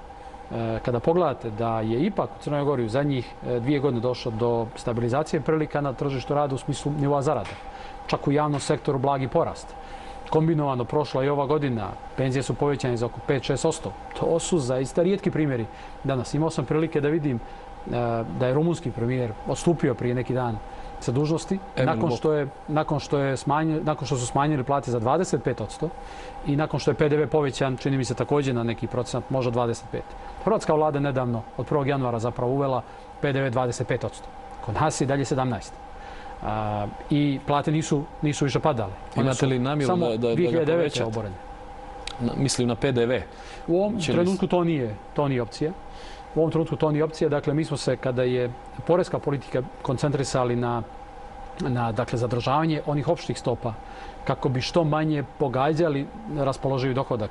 Speaker 2: kada pogledate da je ipak u Crnoj Gori u zadnjih 2 godine došlo do stabilizacije prilika na tržištu rada u smislu nivoa zarada, čak u javnom sektoru blagi porast. Kombinovano prošla i ova godina, penzije su povećane za oko 5-6%. To su zaista rijetki primjeri. Danas imao sam prilike da vidim da je rumunski premijer odstupio prije neki dan sa dužnosti nakon što su smanjili plate za 25% i nakon što je PDV povećan, čini mi se također na neki procenat, možda 25%. Hrvatska vlada nedavno od 1. januara zapravo uvela PDV 25%. Kod nas je dalje 17%. I plate nisu više padale.
Speaker 1: Imate li namjeru da ga povećate? Mislim na PDV.
Speaker 2: U ovom trenutku to nije opcija. U ovom trenutku to nije opcija. Dakle, mi smo se, kada je poreska politika, koncentrisali na dakle, zadržavanje onih opštih stopa kako bi što manje pogađali raspoloživi dohodak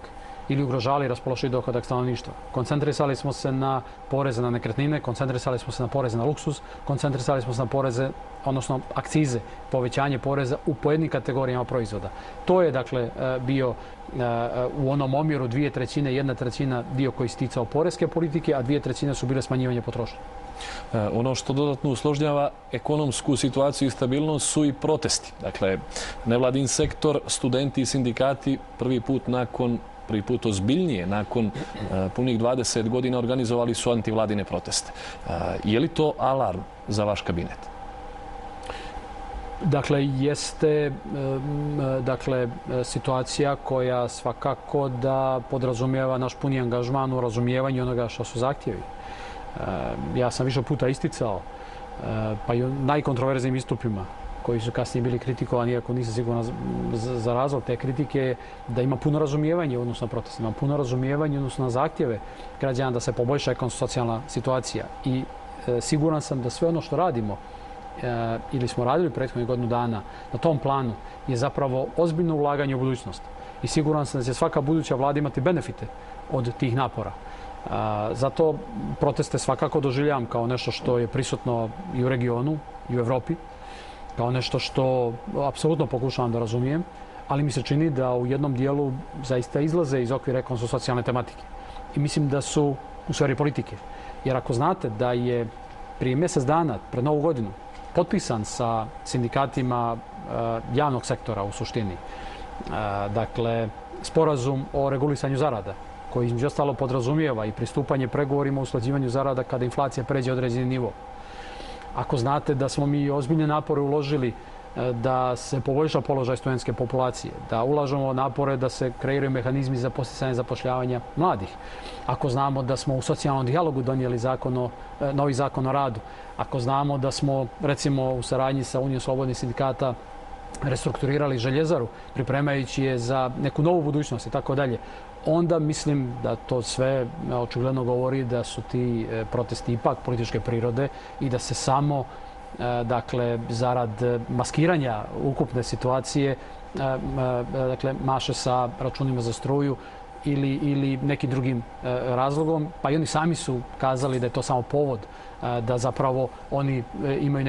Speaker 2: ili ugrožavali raspoloživi dohodak stanovništva. Koncentrisali smo se na poreze na nekretnine, koncentrisali smo se na poreze na luksuz, koncentrisali smo se na poreze, odnosno akcize, povećanje poreza u pojedinim kategorijama proizvoda. To je, dakle, bio u onom omjeru 2/3, 1/3 dio koji se ticao poreske politike, a 2/3 su bile smanjivanje potrošnje.
Speaker 1: Ono što dodatno usložnjava ekonomsku situaciju i stabilnost su i protesti. Dakle, nevladin sektor, studenti i sindikati prvi put ozbiljnije, nakon punih 20 godina organizovali su antivladine proteste. Je li to alarm za vaš kabinet?
Speaker 2: Dakle, jeste situacija koja svakako da podrazumijeva naš puni angažman u razumijevanju onoga što su zahtjevi. Ja sam više puta isticao, pa i u najkontroverznijim istupima koji su kasnije bili kritikovani, iako nisam siguran za razlog te kritike, da ima puno razumijevanje odnosno na proteste, ima puno razumijevanje odnosno na zahtjeve građana da se poboljša ekonomsko-socijalna situacija. I siguran sam da sve ono što radimo ili smo radili prethodnih godinu dana na tom planu je zapravo ozbiljno ulaganje u budućnost. I siguran sam da će svaka buduća vlada imati benefite od tih napora. Zato proteste svakako doživljavam kao nešto što je prisutno i u regionu i u Evropi, kao nešto što apsolutno pokušavam da razumijem, ali mi se čini da u jednom dijelu zaista izlaze iz okvira ekonomsko-socijalne tematike. I mislim da su u sferi politike. Jer ako znate da je prije mjesec dana, pred Novu godinu, potpisan sa sindikatima javnog sektora u suštini, dakle, sporazum o regulisanju zarada, koji između ostalo podrazumijeva i pristupanje pregovorima o usklađivanju zarada kada inflacija pređe određeni nivo. Ako znate da smo mi ozbiljne napore uložili da se poboljša položaj studentske populacije, da ulažemo napore da se kreiraju mehanizmi za posticanje zapošljavanja mladih. Ako znamo da smo u socijalnom dijalogu donijeli novi zakon o radu, ako znamo da smo, recimo, u saradnji sa Unijom slobodnih sindikata restrukturirali željezaru, pripremajući je za neku novu budućnost i tako dalje. onda mislim da to sve očigledno govori da su ti protesti ipak političke prirode i da se samo dakle, zarad maskiranja ukupne situacije dakle, maše sa računima za struju ili nekim drugim razlogom. Pa i oni sami su kazali da je to samo povod da zapravo oni imaju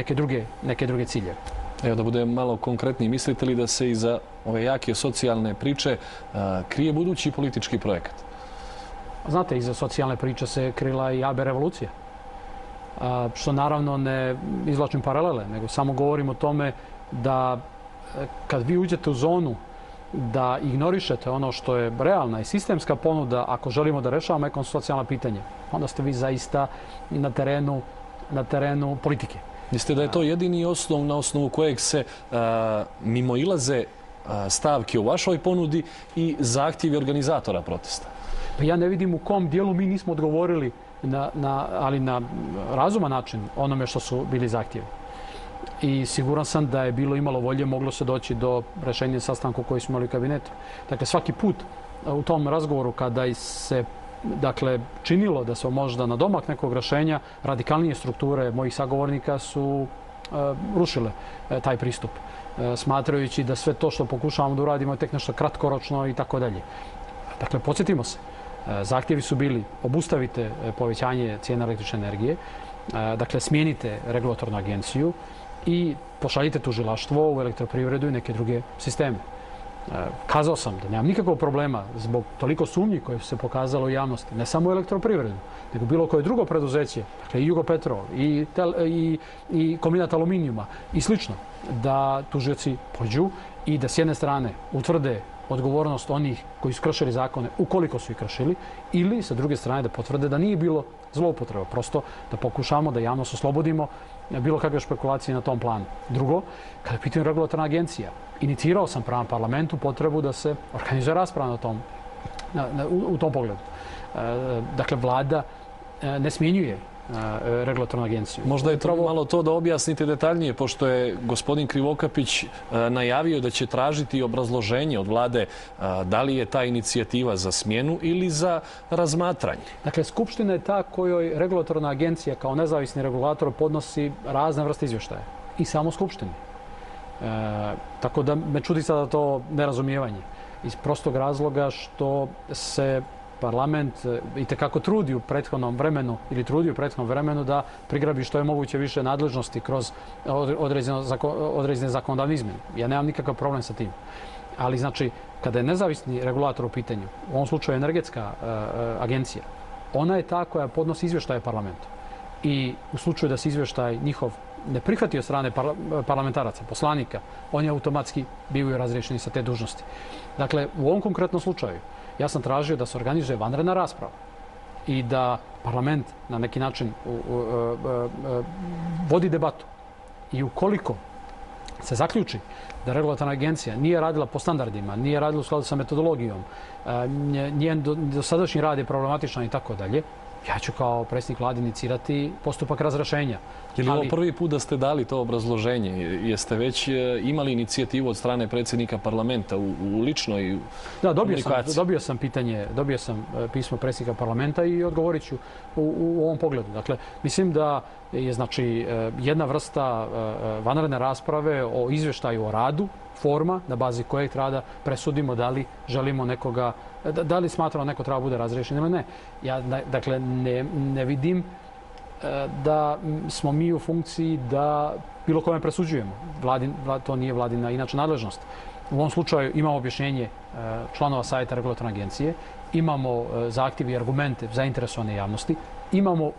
Speaker 2: neke druge ciljeve.
Speaker 1: Evo da budem malo konkretniji, mislite li da se iza ove jake socijalne priče krije budući politički projekat?
Speaker 2: Znate, iza socijalne priče se krila i AB revolucija. Što naravno ne izvlačim paralele, nego samo govorim o tome da kad vi uđete u zonu da ignorišete ono što je realna i sistemska ponuda, ako želimo da rešavamo ekonomsko-socijalna pitanja, onda ste vi zaista na terenu politike.
Speaker 1: Mislite da je to jedini osnov na osnovu kojeg se mimoilaze stavke u vašoj ponudi i zahtjevi organizatora protesta?
Speaker 2: Pa ja ne vidim u kom dijelu mi nismo odgovorili, ali na razuman način, onome što su bili zahtjevi. I siguran sam da je bilo imalo volje, moglo se doći do rešenja sastanku koji smo imali u kabinetu. Dakle, svaki put u tom razgovoru kada se dakle, činilo da se možda na domak nekog rešenja, radikalnije strukture mojih sagovornika su rušile taj pristup, smatrajući da sve to što pokušavamo da uradimo je tek nešto kratkoročno i tako dalje. Dakle, podsjetimo se, zahtjevi su bili obustavite povećanje cijena električne energije, dakle, smijenite regulatornu agenciju i pošaljite tužilaštvo u elektroprivredu i neke druge sisteme. Kazao sam da nemam nikakvog problema zbog toliko sumnji koje su se pokazalo u javnosti, ne samo u elektroprivredu, nego bilo koje drugo preduzeće, dakle i Jugopetrol, i Kombinat aluminijuma i slično, da tužioci pođu i da s jedne strane utvrde odgovornost onih koji su kršili zakone, ukoliko su ih kršili, ili sa druge strane da potvrde da nije bilo zloupotreba. Prosto da pokušamo da javnost oslobodimo bilo kakve špekulacije na tom planu. Drugo, kada je pitanje regulatorna agencija, inicirao sam prema parlamentu potrebu da se organizuje rasprava u tom pogledu. Dakle, vlada ne smjenjuje regulatornu agenciju.
Speaker 1: Možda je malo to da objasnite detaljnije, pošto je gospodin Krivokapić najavio da će tražiti obrazloženje od vlade da li je ta inicijativa za smjenu ili za razmatranje.
Speaker 2: Dakle, Skupština je ta kojoj regulatorna agencija kao nezavisni regulator podnosi razne vrste izvještaja. I samo Skupštini. Tako da me čudi sada to nerazumijevanje. Iz prostog razloga što se parlament itekako trudi u prethodnom vremenu da prigrabi što je moguće više nadležnosti kroz određene zakonodavne izmjene. Ja nemam nikakav problem sa tim. Ali znači, kada je nezavisni regulator u pitanju, u ovom slučaju energetska agencija, ona je ta koja podnosi izvještaje parlamentu. I u slučaju da se izvještaj njihov ne prihvati od strane parlamentaraca, poslanika, oni automatski bivaju razriješeni sa te dužnosti. Dakle, u ovom konkretnom slučaju ja sam tražio da se organizuje vanredna rasprava i da parlament na neki način vodi debatu. I ukoliko se zaključi da regulatorna agencija nije radila po standardima, nije radila u skladu sa metodologijom, njen dosadašnji rad je problematičan i tako dalje, ja ću kao predsjednik vlade inicirati postupak razrešenja.
Speaker 1: Je li ovo prvi put da ste dali to obrazloženje? Jeste već imali inicijativu od strane predsjednika parlamenta u ličnoj komunikaciji?
Speaker 2: Da, dobio sam pismo predsjednika parlamenta i odgovorit ću u ovom pogledu. Dakle, mislim da je znači jedna vrsta vanredne rasprave o izvještaju o radu, forma na bazi kojeg treba da presudimo da li želimo nekoga, da li smatramo neko treba bude razriješen ili ne. Ja, dakle, ne vidim da smo mi u funkciji da bilo kome presuđujemo. To nije vladina inače nadležnost. U ovom slučaju imamo objašnjenje članova savjeta regulatorne agencije, imamo zahtjevi i argumente zainteresovane javnosti, imamo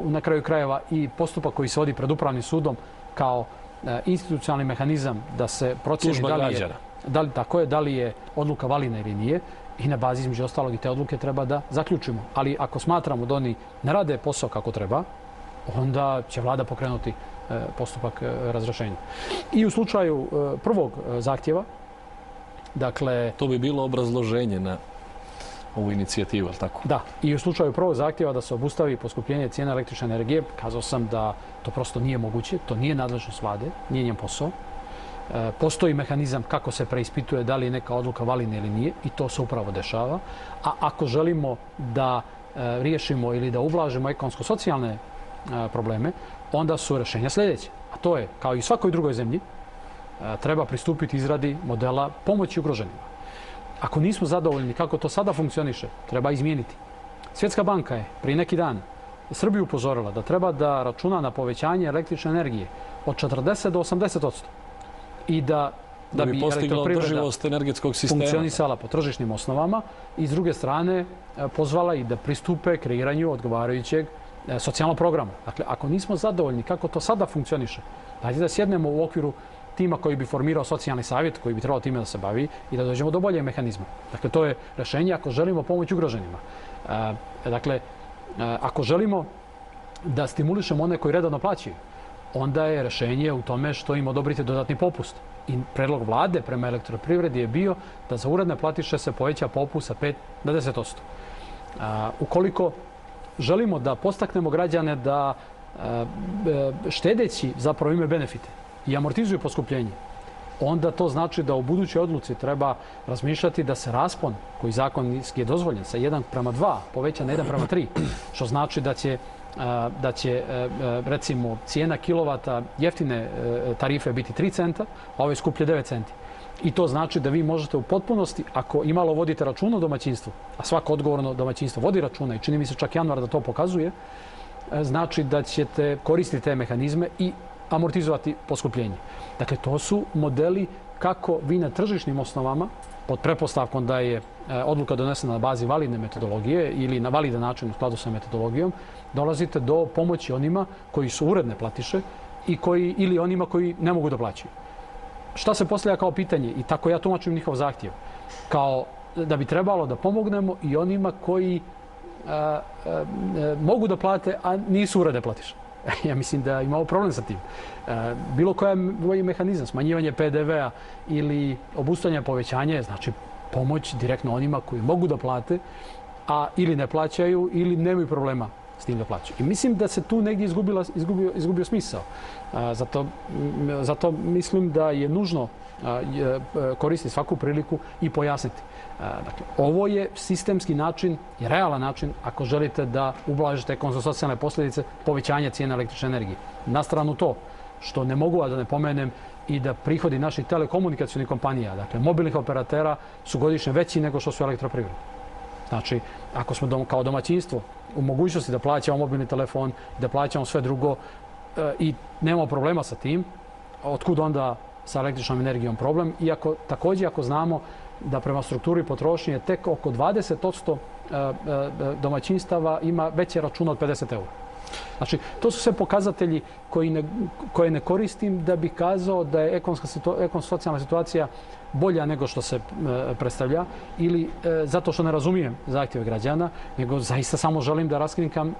Speaker 2: na kraju krajeva i postupak koji se vodi pred upravnim sudom kao institucionalni mehanizam da se procjeni da li je odluka validna ili nije, i na bazi između ostalog i te odluke treba da zaključimo. Ali ako smatramo da oni ne rade posao kako treba, onda će vlada pokrenuti postupak razrješenja. I u slučaju prvog zahtjeva, dakle...
Speaker 1: To bi bilo obrazloženje na ovu inicijativu, ali tako?
Speaker 2: Da. I u slučaju prvog zahtjeva da se obustavi poskupljenje cijena električne energije, kazao sam da to prosto nije moguće, to nije nadležnost vlade, nije njen posao. Postoji mehanizam kako se preispituje da li je neka odluka validna ili nije i to se upravo dešava. A ako želimo da riješimo ili da ublažimo ekonomsko-socijalne probleme, onda su rješenja sljedeće. A to je, kao i svakoj drugoj zemlji, treba pristupiti izradi modela pomoći ugroženima. Ako nismo zadovoljni kako to sada funkcioniše, treba izmijeniti. Svjetska banka je prije neki dan Srbiju upozorila da treba da računa na povećanje električne energije od 40 do 80%. I da bi
Speaker 1: postigla održivost energetskog sistema
Speaker 2: funkcionisala po tržišnim osnovama i s druge strane pozvala i da pristupe kreiranju odgovarajućeg socijalnog programa. Dakle, ako nismo zadovoljni kako to sada funkcioniše, dajte da sjednemo u okviru tima koji bi formirao socijalni savjet, koji bi trebao time da se bavi i da dođemo do boljeg mehanizma. Dakle, to je rješenje ako želimo pomoć ugroženima. Dakle, ako želimo da stimulišemo one koji redovno plaćaju, onda je rješenje u tome što im odobrite dodatni popust. I predlog vlade prema elektroprivredi je bio da za uredne platiše se poveća popust sa 5 na 10%. Ukoliko želimo da postaknemo građane da štedeći zapravo imaju benefite i amortizuju poskupljenje, onda to znači da u budućoj odluci treba razmišljati da se raspon koji zakonski je dozvoljen sa 1:2 poveća na 1:3, što znači da će recimo cijena kilovata jeftine tarife biti 3 centa, a ove skuplje 9 centi. I to znači da vi možete u potpunosti, ako imalo vodite računa o domaćinstvu, a svako odgovorno domaćinstvo vodi računa i čini mi se čak januar da to pokazuje, znači da ćete koristiti te mehanizme i amortizovati poskupljenje. Dakle, to su modeli kako vi na tržišnim osnovama, pod pretpostavkom da je odluka donesena na bazi validne metodologije ili na validan način u skladu sa metodologijom, dolazite do pomoći onima koji su uredne platiše i ili onima koji ne mogu da plaćaju. Šta se postavlja kao pitanje, i tako ja tumačim njihov zahtjev, kao da bi trebalo da pomognemo i onima koji mogu da plate, a nisu uredne platiše. Ja mislim da imamo problem sa tim. Bilo koji mehanizam, smanjivanje PDV-a ili obustavljanje povećanja, znači pomoć direktno onima koji mogu da plate, a ili ne plaćaju ili nemaju problema s tim da plaćaju. I mislim da se tu negdje izgubio smisao. Zato mislim da je nužno koristiti svaku priliku i pojasniti. Dakle, ovo je sistemski način i realan način ako želite da ublažite ekonomsko-socijalne posljedice povećanja cijene električne energije. Na stranu to što ne mogu, a da ne pomenem, i da prihodi naših telekomunikacionih kompanija, dakle mobilnih operatera, su godišnje veći nego što su elektroprivrede. Znači, ako smo kao domaćinstvo u mogućnosti da plaćamo mobilni telefon, da plaćamo sve drugo i nemamo problema sa tim, otkud onda sa električnom energijom problem? Iako, također, ako znamo da prema strukturi potrošnje tek oko 20% domaćinstava ima veće račune od 50 eura. Znači, to su sve pokazatelji koje ne koristim da bih kazao da je ekonomsko-socijalna situacija bolja nego što se predstavlja ili zato što ne razumijem zahtjeve građana, nego zaista samo želim da raskrinkam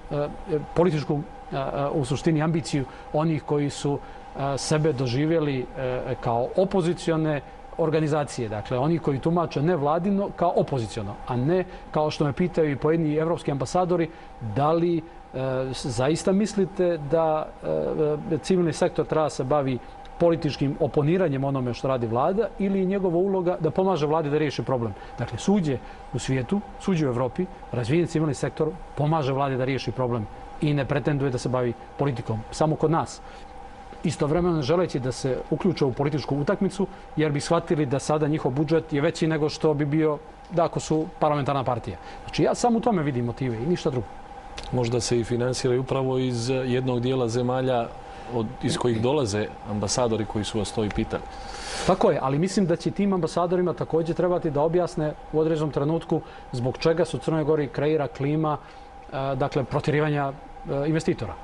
Speaker 2: političku u suštini ambiciju onih koji su sebe doživjeli kao opozicione organizacije. Dakle, oni koji tumače nevladino kao opoziciono, a ne kao što me pitaju i pojedini evropski ambasadori, da li zaista mislite da civilni sektor treba se bavi političkim oponiranjem onome što radi vlada ili je njegova uloga da pomaže vladi da riješi problem. Dakle, suđe u svijetu, suđe u Evropi, razvijen civilni sektor pomaže vladi da riješi problem i ne pretenduje da se bavi politikom. Samo kod nas. Istovremeno želeći da se uključe u političku utakmicu, jer bi shvatili da sada njihov budžet je veći nego što bi bio da ako su parlamentarna partija. Znači, ja samo u tome vidim motive i ništa drugo.
Speaker 1: Možda se i finansiraju upravo iz jednog dijela zemalja iz kojih dolaze ambasadori koji su vas to i pitali.
Speaker 2: Tako je, ali mislim da će tim ambasadorima također trebati da objasne u određenom trenutku zbog čega su u Crnoj Gori kreira klima, dakle, protjerivanja investitora.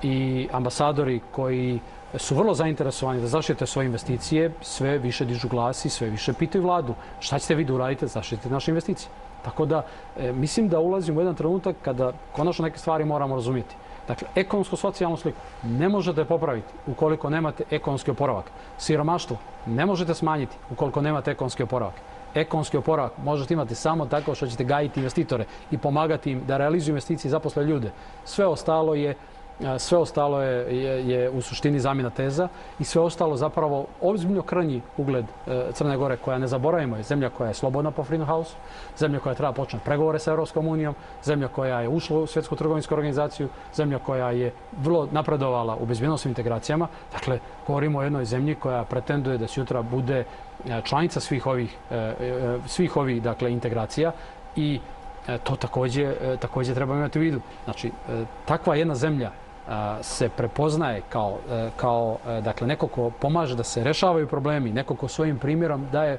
Speaker 2: I ambasadori koji su vrlo zainteresovani da zaštite svoje investicije, sve više dižu glas i sve više pitaju vladu. Šta ćete vi da uradite da zaštitite naše investicije? Tako da, mislim da ulazimo u jedan trenutak kada konačno neke stvari moramo razumjeti. Dakle, ekonomsko-socijalnu sliku ne možete popraviti ukoliko nemate ekonomski oporavak. Siromaštvo ne možete smanjiti ukoliko nemate ekonomski oporavak. Ekonomski oporavak možete imati samo tako što ćete gajiti investitore i pomagati im da realizuju investicije i zaposle ljude. Sve ostalo je Sve ostalo je u suštini zamjena teza i sve ostalo zapravo ozbiljno krnji ugled Crne Gore, koja, ne zaboravimo, je zemlja koja je slobodna po Freedom House, zemlja koja treba početi pregovore sa Europskom unijom, zemlja koja je ušla u Svjetsku trgovinsku organizaciju, zemlja koja je vrlo napredovala u bezbjednosnim integracijama. Dakle, govorimo o jednoj zemlji koja pretenduje da sutra bude članica svih ovih dakle, integracija i to također treba imati u vidu. Znači, takva jedna zemlja se prepoznaje kao dakle, neko ko pomaže da se rešavaju problemi, neko ko svojim primjerom daje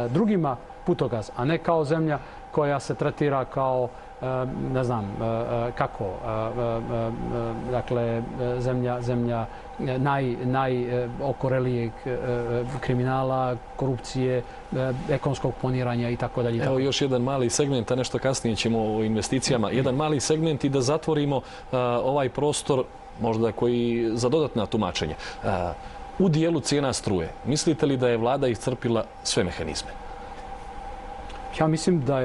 Speaker 2: drugima putokaz, a ne kao zemlja koja se tretira kao, ne znam kako, dakle, zemlja najokorelijeg kriminala, korupcije, ekonomskog planiranja i tako dalje.
Speaker 1: Evo još jedan mali segment, a nešto kasnije ćemo o investicijama. Jedan mali segment i da zatvorimo ovaj prostor, možda koji za dodatna tumačenja. U dijelu cijena struje, mislite li da je vlada iscrpila sve mehanizme?
Speaker 2: Ja mislim da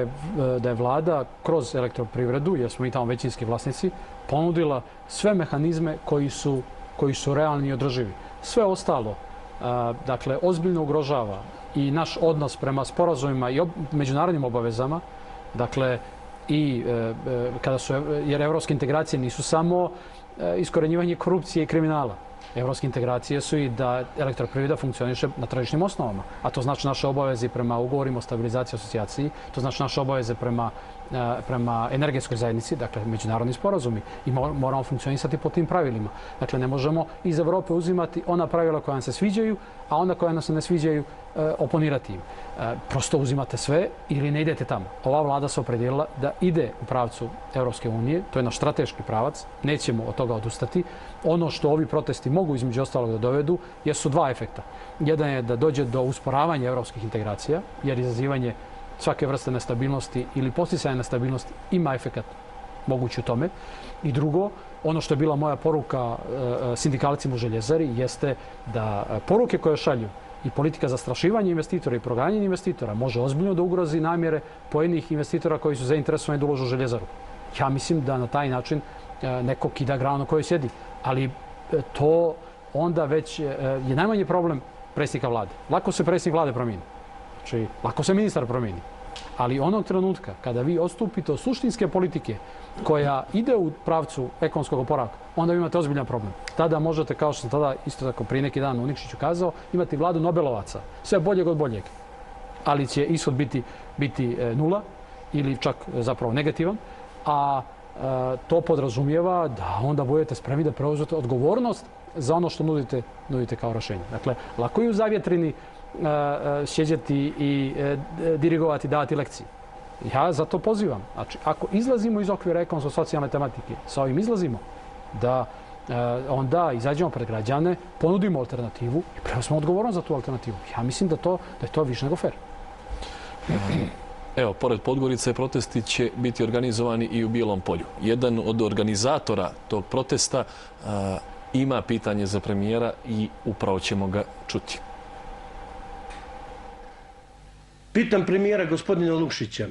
Speaker 2: je vlada kroz elektroprivredu, jer smo mi tamo većinski vlasnici, ponudila sve mehanizme koji su realni i održivi. Sve ostalo, dakle, ozbiljno ugrožava i naš odnos prema sporazumima i međunarodnim obavezama, dakle, jer evropske integracije nisu samo iskorenjivanje korupcije i kriminala. Evropske integracije su i da elektroprivreda funkcioniše na tržišnim osnovama, a to znači naše obaveze prema ugovorima o stabilizaciji i asocijaciji, to znači naše obaveze prema energetskoj zajednici, dakle međunarodni sporazumi, i moramo funkcionisati po tim pravilima. Dakle, ne možemo iz Evrope uzimati ona pravila koja nam se sviđaju, a ona koja nam se ne sviđaju oponirati im. Prosto uzimate sve ili ne idete tamo. Ova vlada se opredijelila da ide u pravcu Europske unije, to je naš strateški pravac, nećemo od toga odustati. Ono što ovi protesti mogu između ostalog da dovedu jesu dva efekta. Jedan je da dođe do usporavanja evropskih integracija, jer izazivanje svake vrste nestabilnosti ili posticaja nestabilnosti ima efekat mogući u tome. I drugo, ono što je bila moja poruka sindikalicima u Željezari jeste da poruke koje šalju i politika zastrašivanja investitora i proganjanja investitora može ozbiljno da ugrozi namjere pojedinih investitora koji su zainteresovani da uložu u Željezaru. Ja mislim da na taj način neko kida granu na kojoj sjedi. Ali to onda već je najmanji problem predsjednika vlade. Lako se predsjednik vlade promijeni. Znači, lako se ministar promijeni. Ali onog trenutka kada vi odstupite od suštinske politike koja ide u pravcu ekonomskog oporavka, onda vi imate ozbiljan problem. Tada možete, kao što sam tada isto tako prije neki dan u Nikšiću kazao, imati vladu Nobelovaca. Sve boljeg od boljeg. Ali će ishod biti nula ili čak zapravo negativan. A to podrazumijeva da onda budete spremni da preuzmete odgovornost za ono što nudite kao rješenje. Dakle, lako je u zavjetrini sjeđati i dirigovati, davati lekcije. Ja zato pozivam. Znači, ako izlazimo iz okvira ekonomsko-socijalne tematike, sa ovim izlazimo, da onda izađemo pred građane, ponudimo alternativu i preuzmemo odgovornost za tu alternativu. Ja mislim da je to više nego fair.
Speaker 1: Evo, pored Podgorice, protesti će biti organizovani i u Bijelom Polju. Jedan od organizatora tog protesta ima pitanje za premijera i upravo ćemo ga čuti.
Speaker 10: Pitam premijera gospodina Lukšića,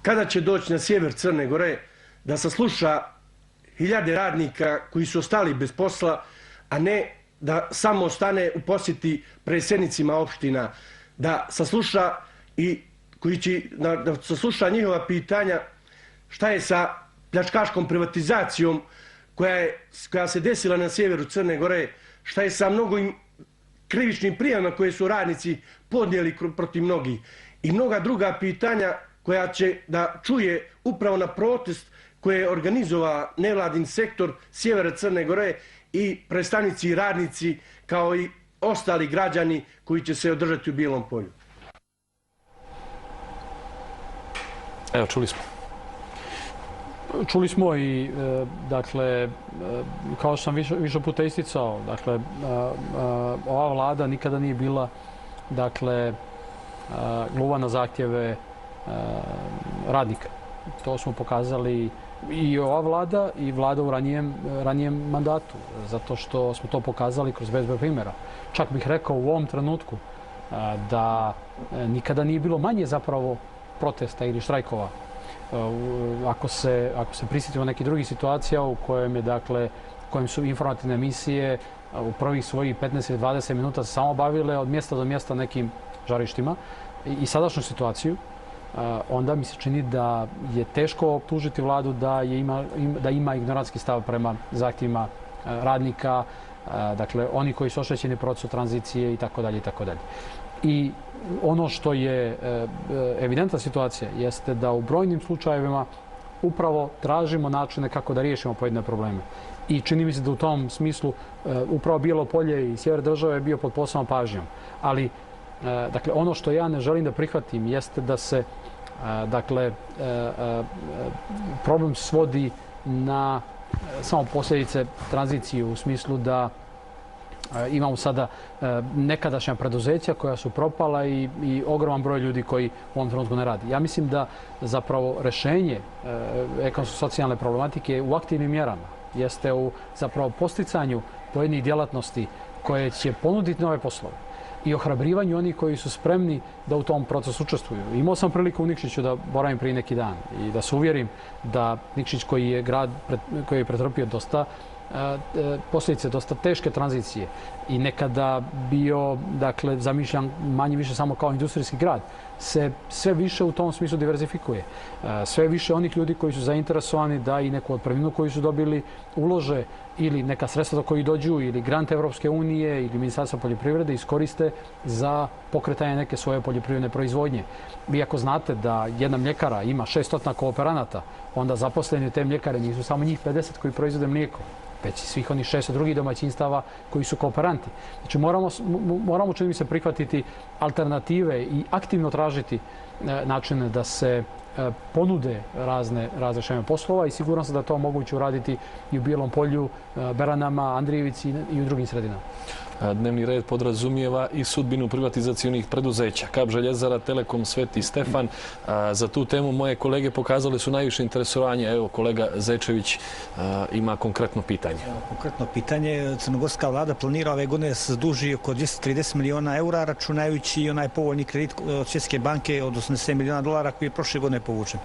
Speaker 10: kada će doći na sjever Crne Gore da sasluša hiljade radnika koji su ostali bez posla, a ne da samo ostane u posjeti predsjednicima opština, da sasluša da sasluša njihova pitanja šta je sa pljačkaškom privatizacijom koja se desila na sjeveru Crne Gore, šta je sa mnogim krivičnim prijavama koje su radnici podnijeli protiv mnogih i mnoga druga pitanja koja će da čuje upravo na protest koje je organizovao nevladin sektor sjevera Crne Gore i predstavnici i radnici kao i ostali građani koji će se održati u Bijelom Polju.
Speaker 1: Evo, čuli smo.
Speaker 2: Čuli smo i, dakle, kao što sam više puta isticao, dakle, ova vlada nikada nije bila, dakle, gluva na zahtjeve radnika. To smo pokazali i ova vlada i vlada u ranijem mandatu, zato što smo to pokazali kroz bezbroj primjera. Čak bih rekao u ovom trenutku da nikada nije bilo manje zapravo protesta ili štrajkova Ako se prisjetimo nekih drugih situacija u kojem su informativne emisije u prvih svojih 15 ili 20 minuta se samo bavile od mjesta do mjesta nekim žarištima i sadašnju situaciju, onda mi se čini da je teško optužiti vladu da ima ignorantski stav prema zahtjevima radnika, dakle oni koji su oštećeni procesu tranzicije i tako dalje i tako dalje. I ono što je evidentna situacija jeste da u brojnim slučajevima upravo tražimo načine kako da riješimo pojedine probleme. I čini mi se da u tom smislu upravo Bijelo polje i sjever države je bio pod posebnom pažnjom. Ali dakle, ono što ja ne želim da prihvatim jeste da se problem svodi na samo posljedice tranzicije u smislu da imamo sada nekadašnja preduzeća koja su propala i ogroman broj ljudi koji u ovom trenutku ne radi. Ja mislim da zapravo rješenje ekonomsko-socijalne problematike u aktivnim mjerama jeste u zapravo posticanju pojedinih djelatnosti koje će ponuditi nove poslove i ohrabrivanju onih koji su spremni da u tom procesu učestvuju. Imao sam priliku u Nikšiću da boravim prije neki dan i da se uvjerim da Nikšić koji je grad koji je pretrpio dosta posljedice dosta teške tranzicije i nekada bio, dakle, zamišljan manje više samo kao industrijski grad, se sve više u tom smislu diverzifikuje. Sve više onih ljudi koji su zainteresovani da i neku otpremninu koju su dobili ulože ili neka sredstva do koji dođu ili grant Evropske unije ili Ministarstva poljoprivrede iskoriste za pokretanje neke svoje poljoprivredne proizvodnje. Vi ako znate da jedna mljekara ima 600 kooperanata, onda zaposleni u te mljekare nisu samo njih 50 koji proizvode mlijeko, već i svih onih 600 drugih domaćinstava koji su kooperanti. Znači moramo čini mi se prihvatiti alternative i aktivno tražiti načine da se ponude razne šeme poslova i siguran sam da to moguće uraditi i u Bijelom polju, Beranama, Andrijevici i u drugim sredinama.
Speaker 1: Dnevni red podrazumijeva i sudbinu privatizacionih preduzeća. Kap Željezara, Telekom, Sveti Stefan. Za tu temu moje kolege pokazali su najviše interesovanje. Evo, kolega Zečević ima konkretno pitanje.
Speaker 7: Konkretno pitanje. Crnogorska vlada planira ove godine da se zaduži oko 230 miliona eura, računajući i onaj povoljni kredit od Svjetske banke od 80 miliona dolara koji je prošle godine povučen.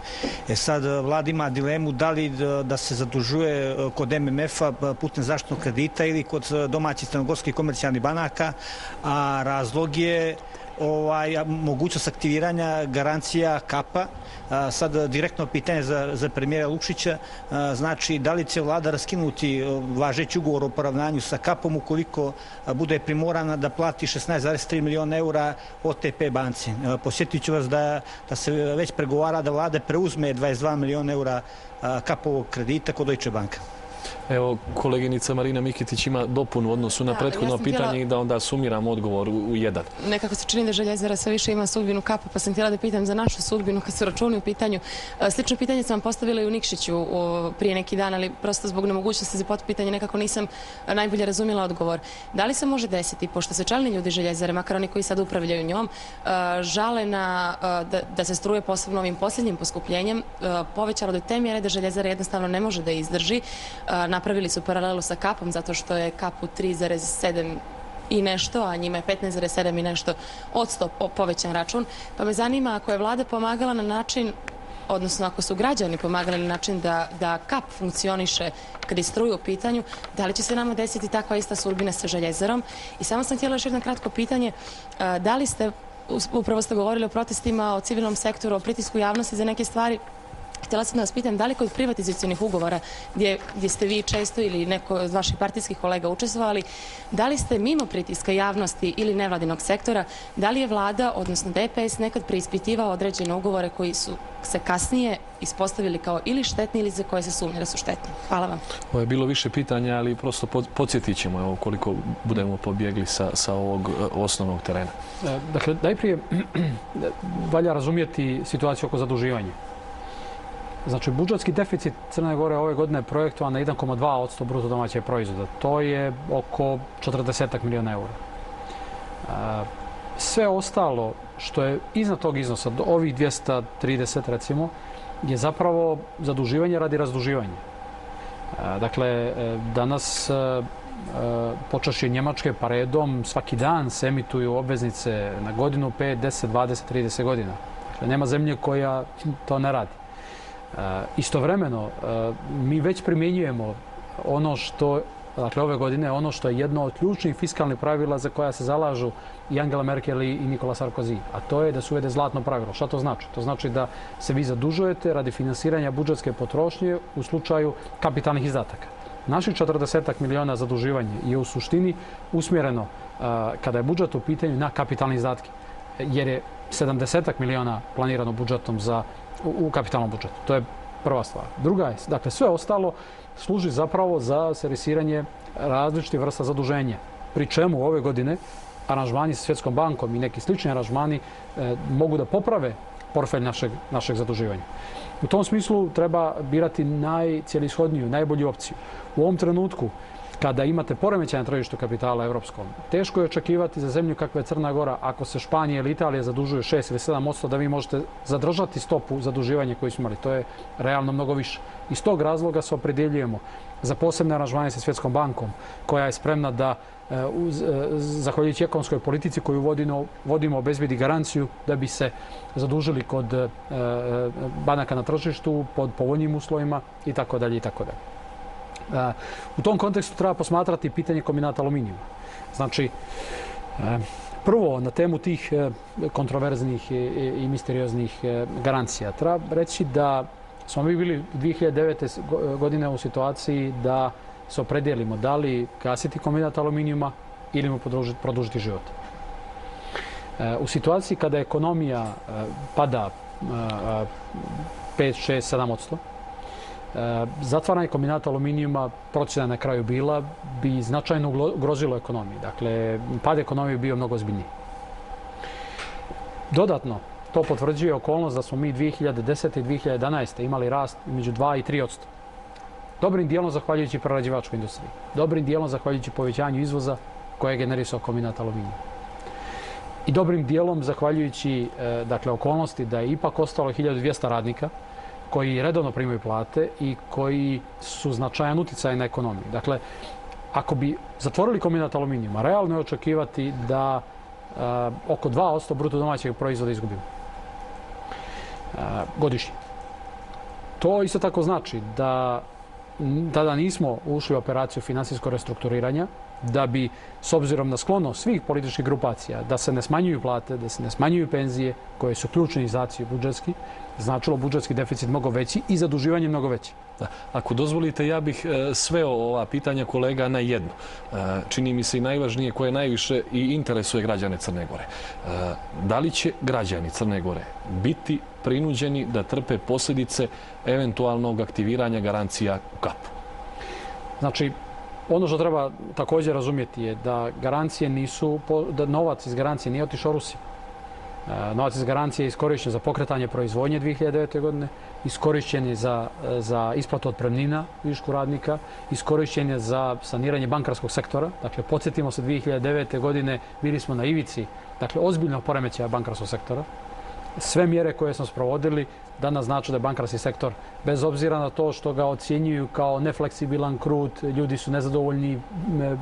Speaker 7: Sad vlada ima dilemu da li da se zadužuje kod MMF-a putem zaštitnog kredita ili kod domaćih crnogorskih komercijalnih banaka, a razlog je mogućnost aktiviranja garancija KAP-a. Sad direktno pitanje za premijera Lukšića, znači da li će vlada raskinuti važeći ugovor o poravnanju sa KAP-om ukoliko bude primorana da plati 16,3 miliona eura OTP banci. Posjetit ću vas da se već pregovara da vlada preuzme 22 miliona eura KAP-ovog kredita kod Deutsche Banka.
Speaker 1: Evo, koleginica Marina Mikitić ima dopunu u odnosu na prethodno pitanje i da onda sumiram odgovor u jedan.
Speaker 5: Nekako se čini da Željezara sve više ima sudbinu KAP-a, pa sam htjela da pitam za našu sudbinu kad su računi u pitanju. Slično pitanje sam vam postavila i u Nikšiću prije neki dan, ali prosto zbog nemogućnosti za potpitanje nekako nisam najbolje razumjela odgovor. Da li se može desiti, pošto se čelni ljudi Željezare, makar oni koji sad upravljaju njom, žale da se struje posebno ovim posljednjim poskupljenjem povećalo do te mjere da Željezara jednostavno ne može da izdrži. Napravili su paralelu sa KAP-om zato što je KAP-u 3,7 i nešto, a njima je 15,7 i nešto od 100 povećan račun. Pa me zanima ako je vlada pomagala na način, odnosno ako su građani pomagali na način da KAP funkcioniše kad je struja u pitanju, da li će se nama desiti takva ista sudbina sa Željezarom? I samo sam htjela još jedno kratko pitanje, da li ste, upravo ste govorili o protestima, o civilnom sektoru, o pritisku javnosti za neke stvari, htjela sam da vas pitam da li kod privatizacionih ugovora gdje ste vi često ili neko od vaših partijskih kolega učestvovali, da li ste mimo pritiska javnosti ili nevladinog sektora, da li je vlada, odnosno DPS, nekad preispitivao određene ugovore koji su se kasnije ispostavili kao ili štetni ili za koje se sumnja da su štetni? Hvala vam.
Speaker 1: Ovo je bilo više pitanja, ali prosto podsjetit ćemo koliko budemo pobjegli sa ovog osnovnog terena.
Speaker 2: Dakle, najprije valja razumjeti situaciju oko zaduživanja. Znači, budžetski deficit Crne Gore ove godine je projektovan na 1,2% bruto domaćeg proizvoda. To je oko 40 miliona eura. Sve ostalo što je iznad tog iznosa, do ovih 230 recimo, je zapravo zaduživanje radi razduživanja. Dakle, danas počevši Njemačke pa redom svaki dan se emituju obveznice na godinu, 5, 10, 20, 30 godina. Dakle, nema zemlje koja to ne radi. Istovremeno, mi već primjenjujemo ono što, dakle ove godine, ono što je jedno od ključnih fiskalnih pravila za koja se zalažu i Angela Merkel i Nicolas Sarkozy, a to je da se uvede zlatno pravilo. Šta to znači? To znači da se vi zadužujete radi finansiranja budžetske potrošnje u slučaju kapitalnih izdataka. Naših 40 miliona zaduživanja je u suštini usmjereno kada je budžet u pitanju na kapitalne izdatke, jer je 70 miliona planirano budžetom u kapitalnom budžetu. To je prva stvar. Druga je, dakle, sve ostalo služi zapravo za servisiranje različitih vrsta zaduženja. Pri čemu ove godine aranžmani sa Svjetskom bankom i neki slični aranžmani mogu da poprave portfelj našeg zaduživanja. U tom smislu treba birati najcjelishodniju, najbolju opciju. U ovom trenutku, kada imate poremećaj na tržištu kapitala evropskom, teško je očekivati za zemlju kakva je Crna Gora, ako se Španija ili Italija zadužuje 6 ili 7%, da vi možete zadržati stopu zaduživanja koju smo imali. To je realno mnogo više. Iz tog razloga se opredjeljujemo za posebne aranžmane sa Svjetskom bankom, koja je spremna da, zahvaljujući ekonomskoj politici koju vodimo, obezbedi garanciju da bi se zadužili kod banaka na tržištu pod povoljnim uslovima itd. itd. U tom kontekstu treba posmatrati pitanje kombinata aluminijuma. Znači, prvo, na temu tih kontroverznih i misterioznih garancija, treba reći da smo mi bili 2009. godine u situaciji da se opredijelimo da li gasiti kombinat aluminijuma ili mu produžiti život. U situaciji kada ekonomija pada 5, 6, 7%, zatvaranje kombinata aluminijuma, procjena na kraju bila, bi značajno ugrozilo ekonomiju. Dakle, pad ekonomije bi bio mnogo ozbiljniji. Dodatno, to potvrđuje okolnost da smo mi 2010. i 2011. imali rast među 2 i 3%. Dobrim dijelom zahvaljujući prerađivačkoj industriji. Dobrim dijelom zahvaljujući povećanju izvoza koje je generisao kombinat aluminijuma. I dobrim dijelom zahvaljujući okolnosti da je ipak ostalo 1200 radnika koji redovno primaju plate i koji su značajan uticaj na ekonomiju. Dakle, ako bi zatvorili kombinat aluminijuma, realno je očekivati da oko 2% bruto domaćeg proizvoda izgubimo godišnje. To isto tako znači da tada nismo ušli u operaciju finansijskog restrukturiranja, da bi, s obzirom na sklonost svih političkih grupacija, da se ne smanjuju plate, da se ne smanjuju penzije, koje su ključni izdaci budžetski, značilo budžetski deficit mnogo veći i zaduživanje mnogo veće.
Speaker 1: Ako dozvolite, ja bih sveo ova pitanja kolega na jedno. Čini mi se i najvažnije, koje najviše i interesuje građane Crne Gore. Da li će građani Crne Gore biti prinuđeni da trpe posljedice eventualnog aktiviranja garancija u KAP-u?
Speaker 2: Znači, ono što treba također razumjeti je da garancije nisu, da novac iz garancije nije otišao Rusiji. Novac iz garancije je iskorišćen za pokretanje proizvodnje 2009. godine, iskorišćen je za isplatu otpremnina višku radnika, iskorišćen je za saniranje bankarskog sektora. Dakle, podsjetimo se 2009. godine bili smo na ivici, dakle, ozbiljnog poremećaja bankarskog sektora. Sve mjere koje smo sprovodili danas znači da je bankarski sektor, bez obzira na to što ga ocjenjuju kao nefleksibilan, krut, ljudi su nezadovoljni,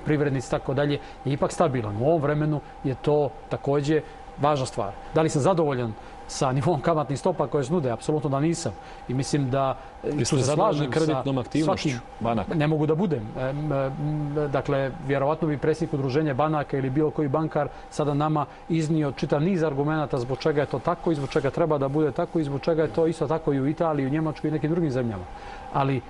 Speaker 2: privrednici, tako dalje, je ipak stabilan. U ovom vremenu je to također važna stvar. Da li sam zadovoljan sa nivom kamatnih stopa koje se nude? Apsolutno da nisam. I mislim da
Speaker 1: se slažem kreditnom aktivnošću banaka.
Speaker 2: Ne mogu da budem. Dakle, vjerovatno bi predsjednik udruženja banaka ili bilo koji bankar sada nama iznio čitav niz argumenata zbog čega je to tako i zbog čega treba da bude tako i zbog čega je to isto tako i u Italiji, u Njemačkoj i nekim drugim zemljama. Ali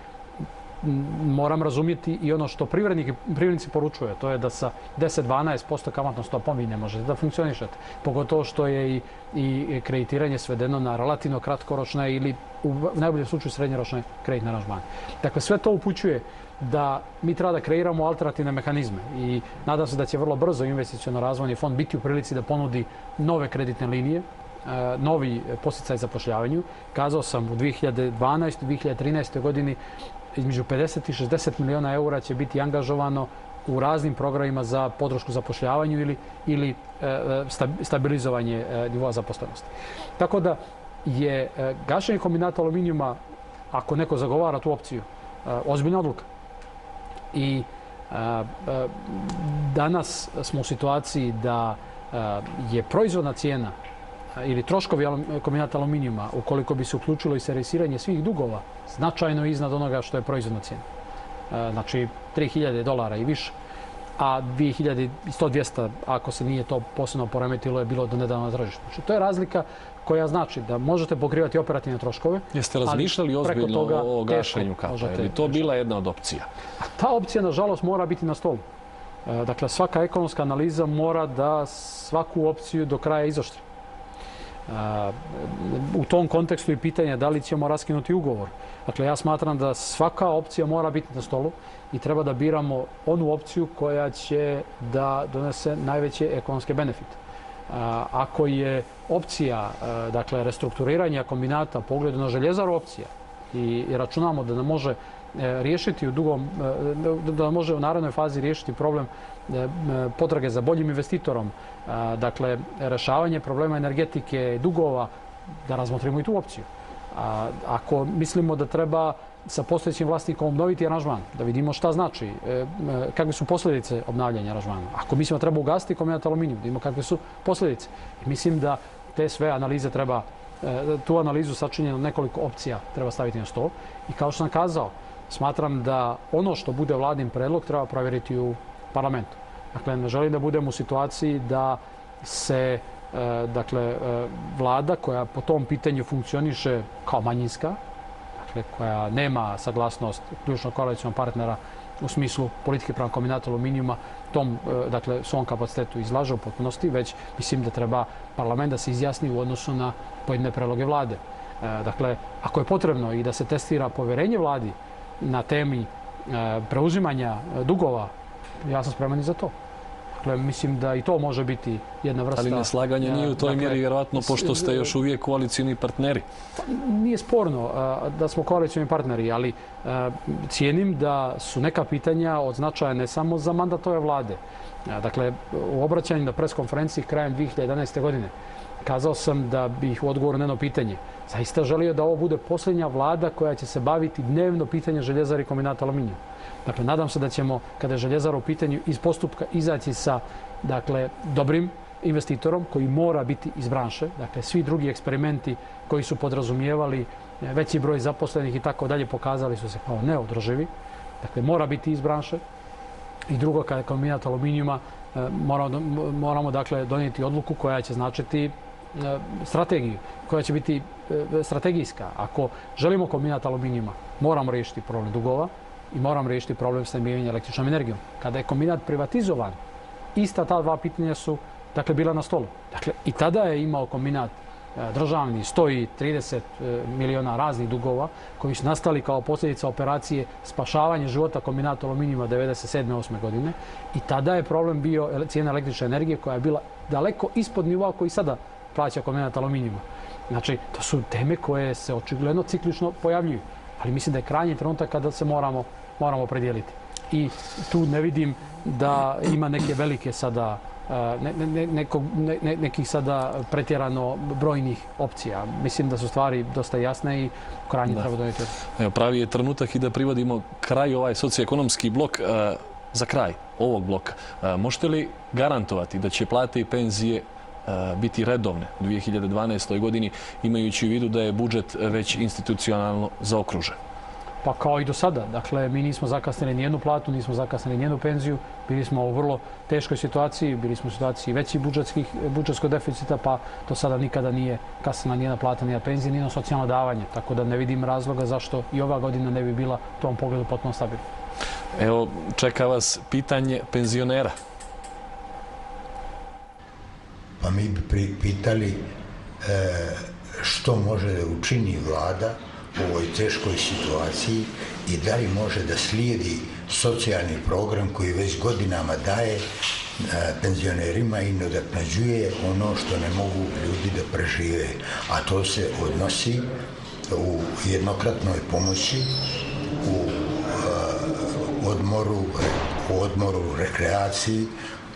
Speaker 2: moram razumjeti i ono što privrednici poručuje, to je da sa 10-12% kamatnom stopom vi ne možete da funkcionišete. Pogotovo što je i kreditiranje svedeno na relativno kratkoročne ili u najboljem slučaju srednjoročne kreditne aranžmane. Dakle, sve to upućuje da mi treba da kreiramo alternativne mehanizme i nadam se da će vrlo brzo investiciono razvojni fond biti u prilici da ponudi nove kreditne linije, novi podsticaj zapošljavanju. Kazao sam u 2012. 2013. godini između 50 i 60 miliona eura će biti angažovano u raznim programima za podršku zapošljavanju ili stabilizovanje nivoa zaposlenosti. Tako da je gašenje kombinata aluminijuma, ako neko zagovara tu opciju, ozbiljna odluka. I danas smo u situaciji da je proizvodna cijena ili troškovi kombinata aluminijuma, ukoliko bi se uključilo i servisiranje svih dugova, značajno iznad onoga što je proizvodna cijena. Znači, $3.000 i više, a 2.200, ako se nije to posebno poremetilo, je bilo do nedavno na tržištu. Znači, to je razlika koja znači da možete pokrivati operativne troškove.
Speaker 1: Jeste razmišljali ozbiljno o gašenju kapa? Je li to bila jedna od opcija?
Speaker 2: A ta opcija, nažalost, mora biti na stolu. Dakle, svaka ekonomska analiza mora da svaku opciju do kraja izoštri. U tom kontekstu i pitanje da li ćemo raskinuti ugovor. Dakle, ja smatram da svaka opcija mora biti na stolu i treba da biramo onu opciju koja će da donese najveće ekonomske benefite. Ako je opcija, dakle, restrukturiranja kombinata pogledu na Željezaru opcija i računamo da nam može riješiti da može u narednoj fazi riješiti problem potrage za boljim investitorom, dakle, rešavanje problema energetike, dugova, da razmotrimo i tu opciju. Ako mislimo da treba sa postojećim vlasnikom obnoviti aranžman, da vidimo šta znači, kakve su posljedice obnavljanja aranžmana. Ako mislimo da treba ugasiti kombinat aluminijum, da vidimo kakve su posljedice. Mislim da te sve analize treba, tu analizu sačinjenu nekoliko opcija treba staviti na stol. I kao što sam kazao, smatram da ono što bude vladin predlog treba provjeriti u parlamentu. Dakle, ne želim da budem u situaciji da se vlada koja po tom pitanju funkcioniše kao manjinska, dakle, koja nema saglasnost ključnog koalicijnog partnera u smislu politike prema kombinatu aluminijuma, tom, dakle, svom kapacitetu izlaže u potpunosti, već mislim da treba parlament da se izjasni u odnosu na pojedine predloge vlade. Dakle, ako je potrebno i da se testira povjerenje vladi na temi preuzimanja dugova, ja sam spreman i za to. Dakle, mislim da i to može biti jedna vrsta...
Speaker 1: Ali neslaganje nije u toj mjeri, vjerovatno, pošto ste još uvijek koalicijni partneri.
Speaker 2: Nije sporno da smo koalicijni partneri, ali cijenim da su neka pitanja od značaja ne samo za mandat ove vlade. Dakle, u obraćanju na preskonferenciji krajem 2011. godine kazao sam da bih u odgovoru na jedno pitanje zaista želio da ovo bude posljednja vlada koja će se baviti dnevno pitanje Željezara i kombinata aluminijuma. Dakle, nadam se da ćemo, kada je Željezara u pitanju, iz postupka izaći sa, dakle, dobrim investitorom koji mora biti iz branše. Dakle, svi drugi eksperimenti koji su podrazumijevali veći broj zaposlenih i tako dalje pokazali su se kao neodrživi. Dakle, mora biti iz branše. I drugo, kada je kombinat aluminijuma, moramo, dakle, donijeti odluku koja će značiti strategiju, koja će biti strategijska. Ako želimo kombinat aluminijuma, moramo riješiti problem dugova i moramo riješiti problem snabdijevanja električnom energijom. Kada je kombinat privatizovan, ista ta dva pitanja su, dakle, bila na stolu. Dakle, i tada je imao kombinat državni 130 miliona raznih dugova koji su nastali kao posljedica operacije spašavanja života kombinata aluminijuma 1997-1998. godine. I tada je problem bio cijena električne energije koja je bila daleko ispod nivoa koji sada plaća kombinat aluminijuma. Znači, to su teme koje se očigledno ciklično pojavljuju. Ali mislim da je krajnji trenutak kada se moramo predijeliti. I tu ne vidim da ima neke velike sada nekih sada pretjerano brojnih opcija. Mislim da su stvari dosta jasne i krajnje treba donijeti.
Speaker 1: Evo, pravi je trenutak i da privodimo kraj ovaj socioekonomski blok. Za kraj ovog bloka, možete li garantovati da će plate i penzije biti redovne u 2012. godini, imajući u vidu da je budžet već institucionalno zaokružen?
Speaker 2: Pa kao i do sada. Dakle, mi nismo zakasnili nijednu platu, nismo zakasnili nijednu penziju. Bili smo u vrlo teškoj situaciji, bili smo u situaciji većih budžetskog deficita, pa do sada nikada nije kasnila nijedna plata, nijedna penzija, nijedno socijalno davanje. Tako da ne vidim razloga zašto i ova godina ne bi bila u tom pogledu potpuno stabilna.
Speaker 1: Evo, čeka vas pitanje penzionera.
Speaker 11: Pa mi bi pitali što može da učini vlada u ovoj teškoj situaciji i da li može da slijedi socijalni program koji već godinama daje penzionerima i nadoknađuje ono što ne mogu ljudi da prežive. A to se odnosi u jednokratnoj pomoći, u odmoru, rekreaciji,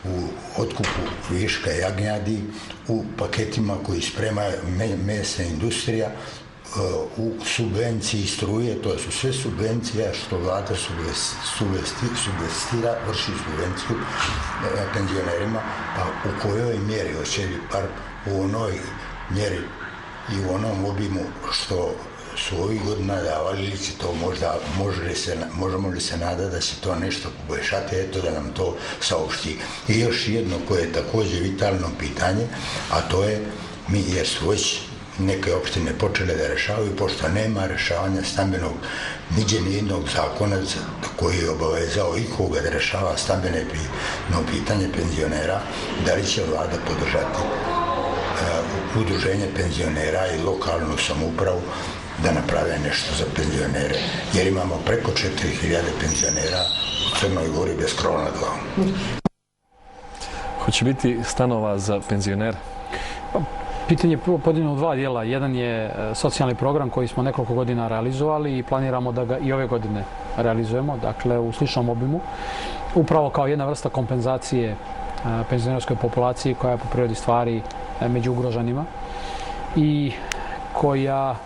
Speaker 11: u otkupu viška jagnjadi, u paketima koji sprema mesna industrija, u subvenciji struje. To su sve subvencija što vlada subvestira, vrši subvenciju penzionerima, pa u kojoj mjeri, hoće li par u onoj mjeri i u onom obimu što su ovih godina davali, ili će to možda, možemo li se nadati da će to nešto poboljšati, eto da nam to saopšti. I još jedno koje je također vitalno pitanje, a to je, jer su već neke opštine počele da rešavaju, pošto nema rešavanja stambenog, niđe nijednog zakona koji je obavezao ikoga da rešava stambeno pitanje penzionera, da li će vlada podržati udruženje penzionera i lokalnu samoupravu da naprave nešto za penzionere, jer imamo preko 4000 penzionera u Crnoj Gori bez krova nad glavom.
Speaker 1: Hoće biti stanova za penzionere?
Speaker 2: Pitanje je podijeljeno u dva dijela. Jedan je socijalni program koji smo nekoliko godina realizovali i planiramo da ga i ove godine realizujemo, dakle u sličnom obimu, upravo kao jedna vrsta kompenzacije penzionerskoj populaciji koja je po prirodi stvari među ugroženima i koja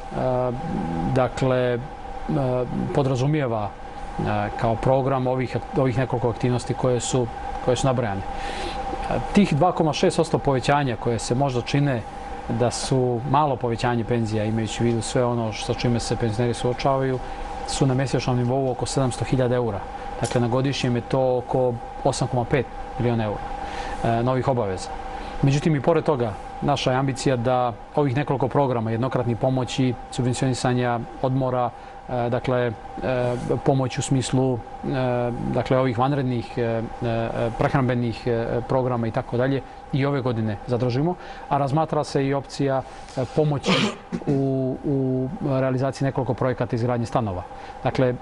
Speaker 2: dakle podrazumijeva kao program ovih nekoliko aktivnosti koje su nabrojane. Tih 2,6% povećanja koje se možda čine da su malo povećanje penzija, imajući u vidu sve ono sa čime se penzioneri suočavaju, su na mjesečnom nivou oko 700.000 eura. Dakle, na godišnjem je to oko 8,5 miliona eura novih obaveza. Međutim, i pored toga, naša je ambicija da ovih nekoliko programa, jednokratnih pomoći, subvencionisanja odmora, dakle, pomoć u smislu dakle, ovih vanrednih prehrambenih programa i tako dalje, i ove godine zadržimo, a razmatra se i opcija pomoći u realizaciji nekoliko projekata izgradnje stanova. Dakle,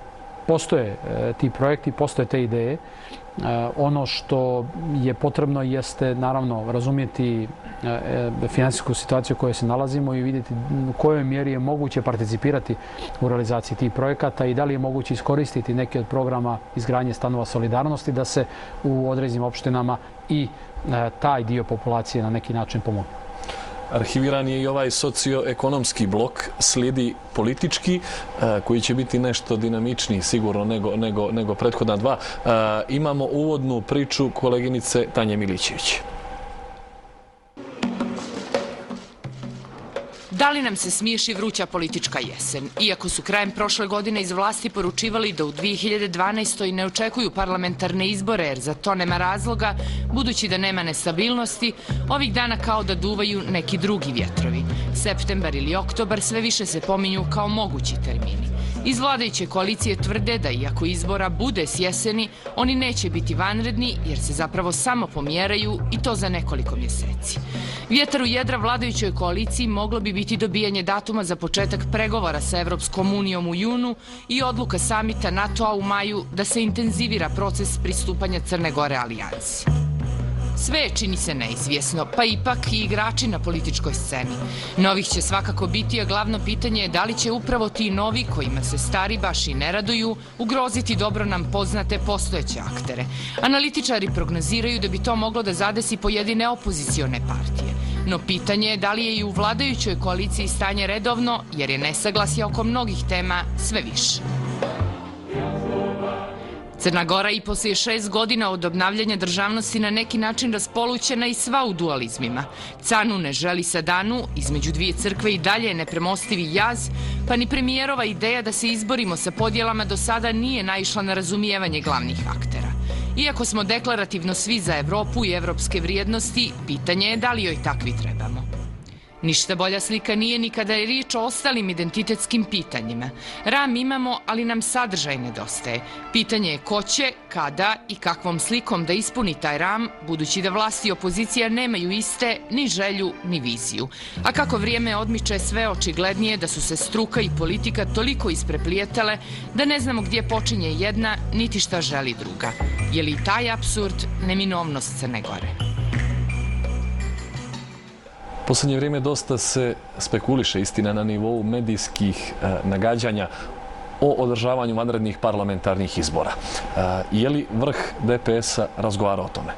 Speaker 2: postoje ti projekti, postoje te ideje. Ono što je potrebno jeste, naravno, razumjeti finansijsku situaciju u kojoj se nalazimo i vidjeti u kojoj mjeri je moguće participirati u realizaciji tih projekata i da li je moguće iskoristiti neki od programa izgradnje stanova solidarnosti da se u određenim opštinama i taj dio populacije na neki način pomogne.
Speaker 1: Arhiviran je i ovaj socioekonomski blok, slijedi politički, koji će biti nešto dinamičniji sigurno nego prethodna dva. Imamo uvodnu priču koleginice Tanje Milićević.
Speaker 12: Da li nam se smiješi vruća politička jesen? Iako su krajem prošle godine iz vlasti poručivali da u 2012. ne očekuju parlamentarne izbore jer za to nema razloga, budući da nema nestabilnosti, ovih dana kao da duvaju neki drugi vjetrovi. Septembar ili oktobar sve više se pominju kao mogući termini. Iz vladajuće koalicije tvrde da iako izbora bude s jeseni, oni neće biti vanredni jer se zapravo samo pomjeraju i to za nekoliko mjeseci. Vjetar u jedra vladajućoj koaliciji moglo bi biti dobijanje datuma za početak pregovora sa Evropskom unijom u junu i odluka samita NATO-a u maju da se intenzivira proces pristupanja Crne Gore alijansi. Sve čini se neizvjesno, pa ipak i igrači na političkoj sceni. Novih će svakako biti, a glavno pitanje je da li će upravo ti novi, kojima se stari baš i ne raduju, ugroziti dobro nam poznate postojeće aktere. Analitičari prognoziraju da bi to moglo da zadesi pojedine opozicione partije. No pitanje je da li je i u vladajućoj koaliciji stanje redovno, jer je nesaglasje oko mnogih tema sve više. Crna Gora i poslije 6 godina od obnavljanja državnosti na neki način raspolućena i sva u dualizmima. Canu ne želi sa Danu, između dvije crkve i dalje je nepremostivi jaz, pa ni premijerova ideja da se izborimo sa podjelama do sada nije naišla na razumijevanje glavnih aktera. Iako smo deklarativno svi za Evropu i evropske vrijednosti, pitanje je da li joj takvi trebamo. Ništa bolja slika nije ni kada je riječ o ostalim identitetskim pitanjima. Ram imamo, ali nam sadržaj nedostaje. Pitanje je ko će, kada i kakvom slikom da ispuni taj ram, budući da vlast i opozicija nemaju iste ni želju ni viziju. A kako vrijeme odmiče, sve očiglednije da su se struka i politika toliko ispreplijetale da ne znamo gdje počinje jedna, niti šta želi druga. Je li taj apsurd neminovnost Crne Gore?
Speaker 1: Posljednje vrijeme dosta se spekuliše, istina, na nivou medijskih nagađanja o održavanju vanrednih parlamentarnih izbora. Je li vrh DPS-a razgovarao o tome?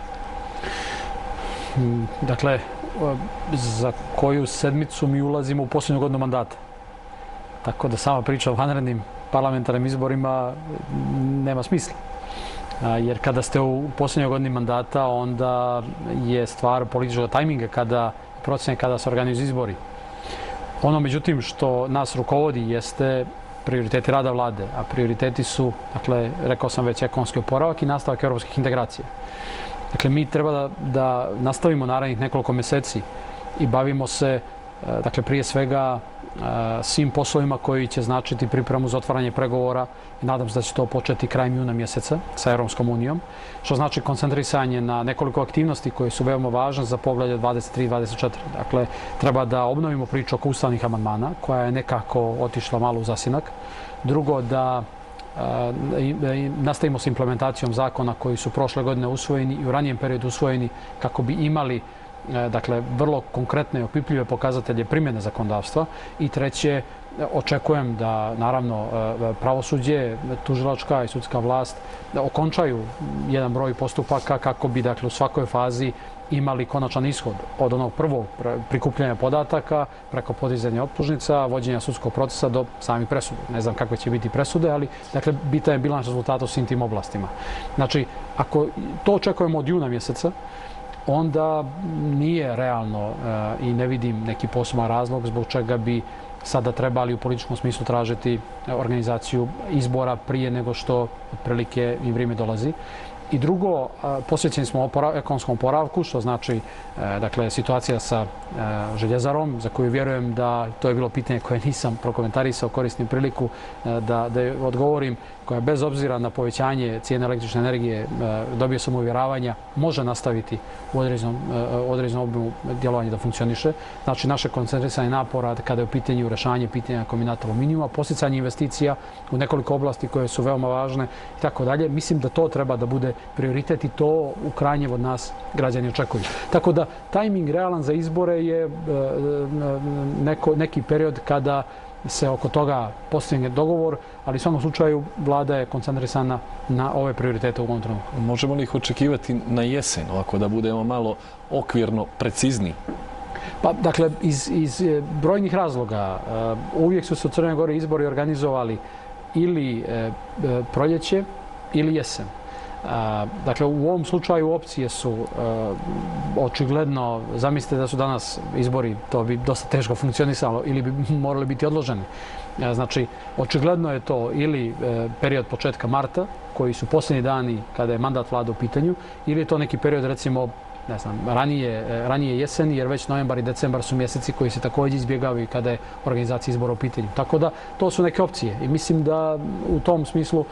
Speaker 2: Dakle, za koju sedmicu mi ulazimo u posljednju godinu mandata. Tako da sama priča o vanrednim parlamentarnim izborima nema smisla. Jer kada ste u posljednjoj godini mandata, onda je stvar političkog tajminga procene kada se organizuju izbori. Ono, međutim, što nas rukovodi jeste prioriteti rada vlade, a prioriteti su, dakle, rekao sam već, ekonomski oporavak i nastavak evropskih integracija. Dakle, mi treba da nastavimo narednih nekoliko meseci i bavimo se, dakle, prije svega svim poslovima koji će značiti pripremu za otvaranje pregovora i nadam se da će to početi krajem juna mjeseca sa Europskom unijom, što znači koncentrisanje na nekoliko aktivnosti koje su veoma važne za poglavlje 23 i 24. Dakle, treba da obnovimo priču oko ustavnih amandmana, koja je nekako otišla malo u zasinak. Drugo, da nastavimo s implementacijom zakona koji su prošle godine usvojeni i u ranijem periodu usvojeni kako bi imali, dakle, vrlo konkretne i opipljive pokazatelje primjene zakonodavstva. I treće, očekujem da, naravno, pravosuđe, tužilačka i sudska vlast okončaju jedan broj postupaka kako bi, dakle, u svakoj fazi imali konačan ishod od onog prvog prikupljanja podataka preko podizanja optužnica, vođenja sudskog procesa do samih presuda. Ne znam kakve će biti presude, ali, dakle, bitan je bilans rezultata u svim tim oblastima. Znači, ako to očekujemo od juna mjeseca, onda nije realno i ne vidim neki poseban razlog zbog čega bi sada trebali u političkom smislu tražiti organizaciju izbora prije nego što otprilike im vrijeme dolazi. I drugo, posvećeni smo ekonomskom oporavku, što znači, dakle, situacija sa željezarom, za koju vjerujem da, to je bilo pitanje koje nisam prokomentarisao, koristim priliku da odgovorim, koja bez obzira na povećanje cijene električne energije, dobio sam uvjeravanja, može nastaviti u određenom obimu djelovanja da funkcioniše. Znači, naše koncentrisanje napora kada je u pitanju rješavanje pitanja kombinata aluminijuma, posticanje investicija u nekoliko oblasti koje su veoma važne i tako dalje. Mislim da to treba da bude prioritet i to u krajnjem od nas građani očekuju. Tako da, tajming realan za izbore je neki period kada se oko toga postigne dogovor, ali u svakom slučaju vlada je koncentrisana na ove prioritete u ovom trenutku.
Speaker 1: Možemo li ih očekivati na jesen, ovako da budemo malo okvirno precizniji?
Speaker 2: Pa, dakle, iz brojnih razloga uvijek su se u Crnoj Gori izbori organizovali ili proljeće ili jesen. Dakle, u ovom slučaju opcije su očigledno, zamislite da su danas izbori, to bi dosta teško funkcionisalo ili bi morali biti odloženi. Znači, očigledno je to ili period početka marta, koji su posljednji dani kada je mandat vlade u pitanju, ili je to neki period, recimo, ne znam, ranije jeseni, jer već novembar i decembar su mjeseci koji se također izbjegavaju kada je organizacija izbora u pitanju. Tako da, to su neke opcije i mislim da u tom smislu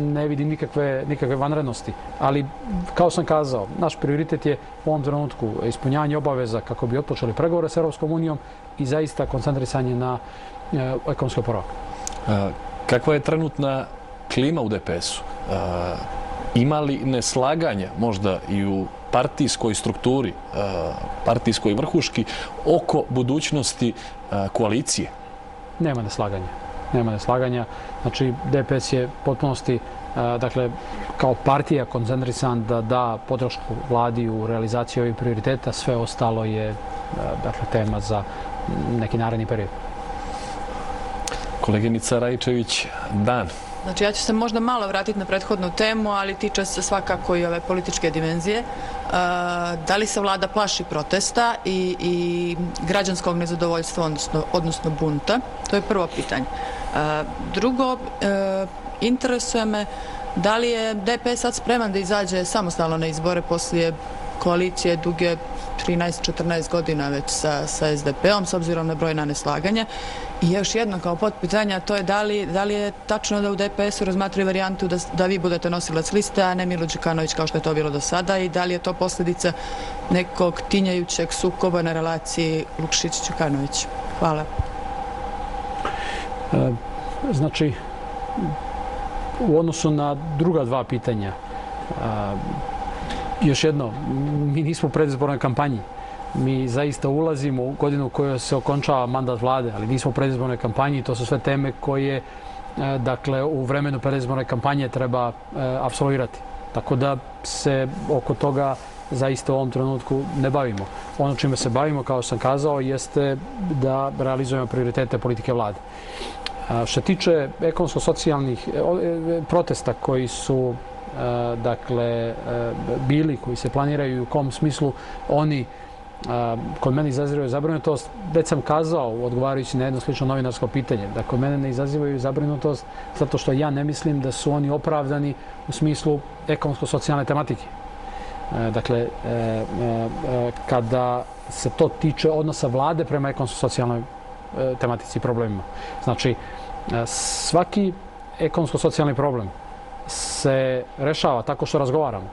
Speaker 2: ne vidim nikakve vanrednosti. Ali, kao sam kazao, naš prioritet je u ovom trenutku ispunjavanje obaveza kako bi otpočeli pregovore s Europskom unijom i zaista koncentrisanje na ekonomski oporavak.
Speaker 1: Kakva je trenutna klima u DPS-u? Ima li neslaganja možda i u partijskoj strukturi, partijskoj vrhuški, oko budućnosti koalicije?
Speaker 2: Nema neslaganja. Znači, DPS je potpunosti, dakle, kao partija koncentrisan da da podršku vladi u realizaciji ovih prioriteta. Sve ostalo je, dakle, tema za neki naredni period.
Speaker 1: Koleginica Raičević, Dan.
Speaker 8: Znači, ja ću se možda malo vratiti na prethodnu temu, ali tiče se svakako i ove političke dimenzije. Da li se vlada plaši protesta i građanskog nezadovoljstva, odnosno bunta? To je prvo pitanje. Drugo, interesuje me da li je DPS sad spreman da izađe samostalno na izbore poslije koalicije duge 13-14 godina već sa SDP-om, s obzirom na brojna neslaganja. I još jedno kao potpitanje, a to je da li je tačno da u DPS-u razmatraju varijantu da vi budete nosilac liste, a ne Milo Đukanović kao što je to bilo do sada, i da li je to posljedica nekog tinjajućeg sukoba na relaciji Lukšić-Đukanović? Hvala.
Speaker 2: Znači, u odnosu na druga dva pitanja, još jedno, mi nismo u predizbornoj kampanji. Mi zaista ulazimo u godinu u kojoj se okončava mandat vlade, ali nismo u predizbornoj kampanji. To su sve teme koje, dakle, u vremenu predizborne kampanje treba apsolvirati. Tako da se oko toga zaista u ovom trenutku ne bavimo. Ono čime se bavimo, kao što sam kazao, jeste da realizujemo prioritete politike vlade. Što tiče ekonomsko-socijalnih protesta koji su, dakle, bili, koji se planiraju i u kom smislu oni kod mene izazivaju zabrinutost, već sam kazao, odgovarajući na jedno slično novinarsko pitanje, da kod mene ne izazivaju zabrinutost zato što ja ne mislim da su oni opravdani u smislu ekonomsko-socijalne tematike. Dakle, kada se to tiče odnosa vlade prema ekonomsko-socijalnoj tematici i problemima. Znači, svaki ekonomsko-socijalni problem se rešava tako što razgovaramo.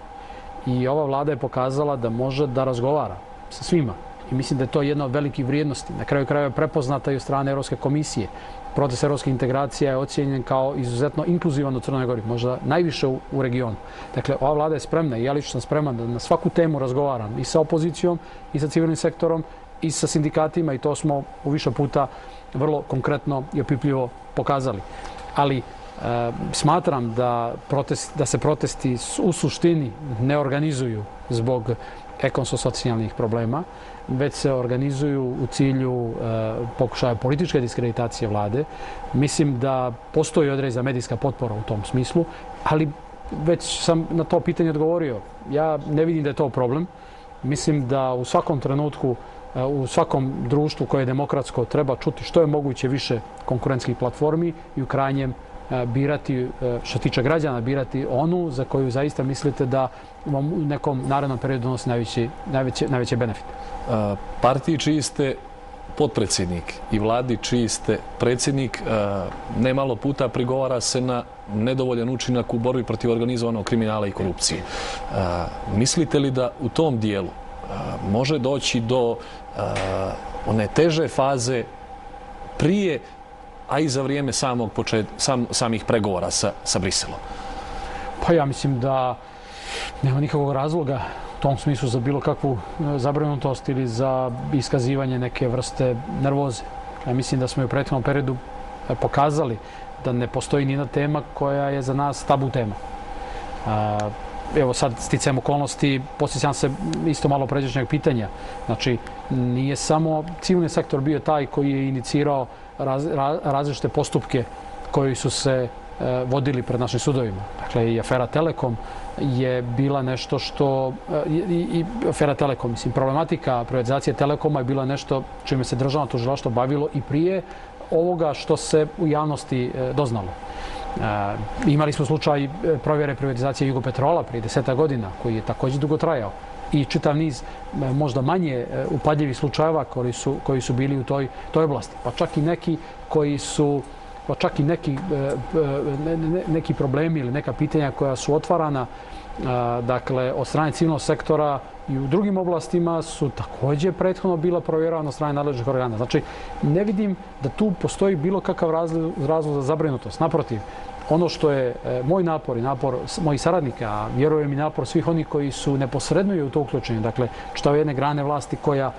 Speaker 2: I ova vlada je pokazala da može da razgovara sa svima. I mislim da je to jedna od velikih vrijednosti. Na kraju krajeva je prepoznata i od strane Evropske komisije. Proces evropskih integracija je ocijenjen kao izuzetno inkluzivan u Crnoj Gori, možda najviše u regionu. Dakle, ova vlada je spremna i ja lično sam spreman da na svaku temu razgovaram i sa opozicijom, i sa civilnim sektorom, i sa sindikatima i to smo u više puta vrlo konkretno i opipljivo pokazali. Ali smatram da se protesti u suštini ne organizuju zbog ekonomsko-socijalnih problema, već se organizuju u cilju pokušaja političke diskreditacije vlade. Mislim da postoji određena medijska potpora u tom smislu, ali već sam na to pitanje odgovorio. Ja ne vidim da je to problem. Mislim da u svakom trenutku, u svakom društvu koje je demokratsko treba čuti što je moguće više konkurentskih platformi i u krajnjem birati, što tiče građana, birati onu za koju zaista mislite da vam u nekom narednom periodu donosi najveće benefite.
Speaker 1: Partiji čiji ste potpredsjednik i vladi čiji ste predsjednik, nemalo puta prigovara se na nedovoljan učinak u borbi protiv organizovanog kriminala i korupcije. Mislite li da u tom dijelu može doći do one teže faze prije, a i za vrijeme samih pregovora sa Briselom?
Speaker 2: Pa ja mislim da nema nikakvog razloga u tom smislu za bilo kakvu zabrinutost ili za iskazivanje neke vrste nervoze. Ja mislim da smo i u prethodnom periodu pokazali da ne postoji nijedna tema koja je za nas tabu tema. Evo sad sticajem okolnosti, posjećam se isto malo pređašnjeg pitanja. Znači, nije samo civilni sektor bio taj koji je inicirao različite postupke koji su se vodili pred našim sudovima. Dakle, i afera Telekom je bila nešto što... I afera Telekom, mislim, problematika privatizacije Telekoma je bila nešto čime se državno tužilaštvo bavilo i prije ovoga što se u javnosti doznalo. Imali smo slučaj provjere privatizacije Jugopetrola prije 10 godina, koji je također dugo trajao. I čitav niz možda manje upadljivih slučajeva koji su bili u toj oblasti. Pa čak i neki koji su neki problemi ili neka pitanja koja su otvarana dakle, od strane civilnog sektora i u drugim oblastima su također prethodno bila provjeravana od strane nadležnih organa. Znači, ne vidim da tu postoji bilo kakav razlog za zabrinutost. Naprotiv, ono što je moj napor i napor mojih saradnika, a vjerujem i napor svih onih koji su neposredno u to uključeni, dakle, čitave jedne grane vlasti koja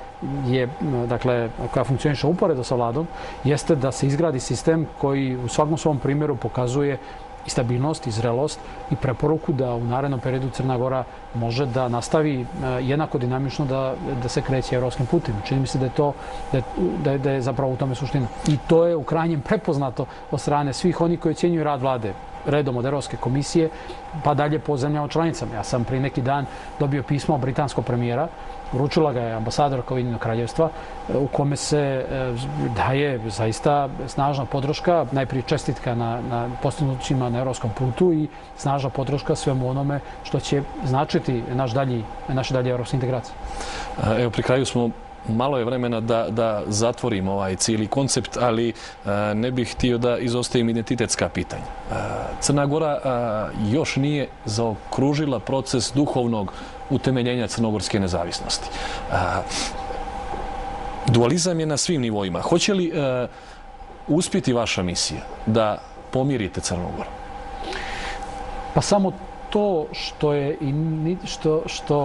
Speaker 2: funkcioniše uporedo sa vladom, jeste da se izgradi sistem koji u svakom svom primjeru pokazuje i stabilnost, i zrelost i preporuku da u narednom periodu Crna Gora može da nastavi jednako dinamično da se kreće evropskim putem. Čini mi se da je zapravo u tome suština. I to je u krajnjem prepoznato od strane svih onih koji ocjenjuju rad vlade, redom od Evropske komisije, pa dalje po zemljama članicama. Ja sam prije neki dan dobio pismo od britanskog premijera, uručila ga je ambasadorka Ujedinjenog Kraljevstva, u kome se daje zaista snažna podrška, najprije čestitka na postignućima na evropskom putu i snažna podrška svemu onome što će značiti naše dalje evropske integracije.
Speaker 1: Evo, pri kraju smo, malo je vremena da zatvorimo ovaj cijeli koncept, ali ne bih htio da izostavim identitetska pitanja. Crna Gora još nije zaokružila proces duhovnog utemeljenja crnogorske nezavisnosti. Dualizam je na svim nivoima. Hoće li uspjeti vaša misija da pomirite Crnu Goru?
Speaker 2: Pa samo to što je...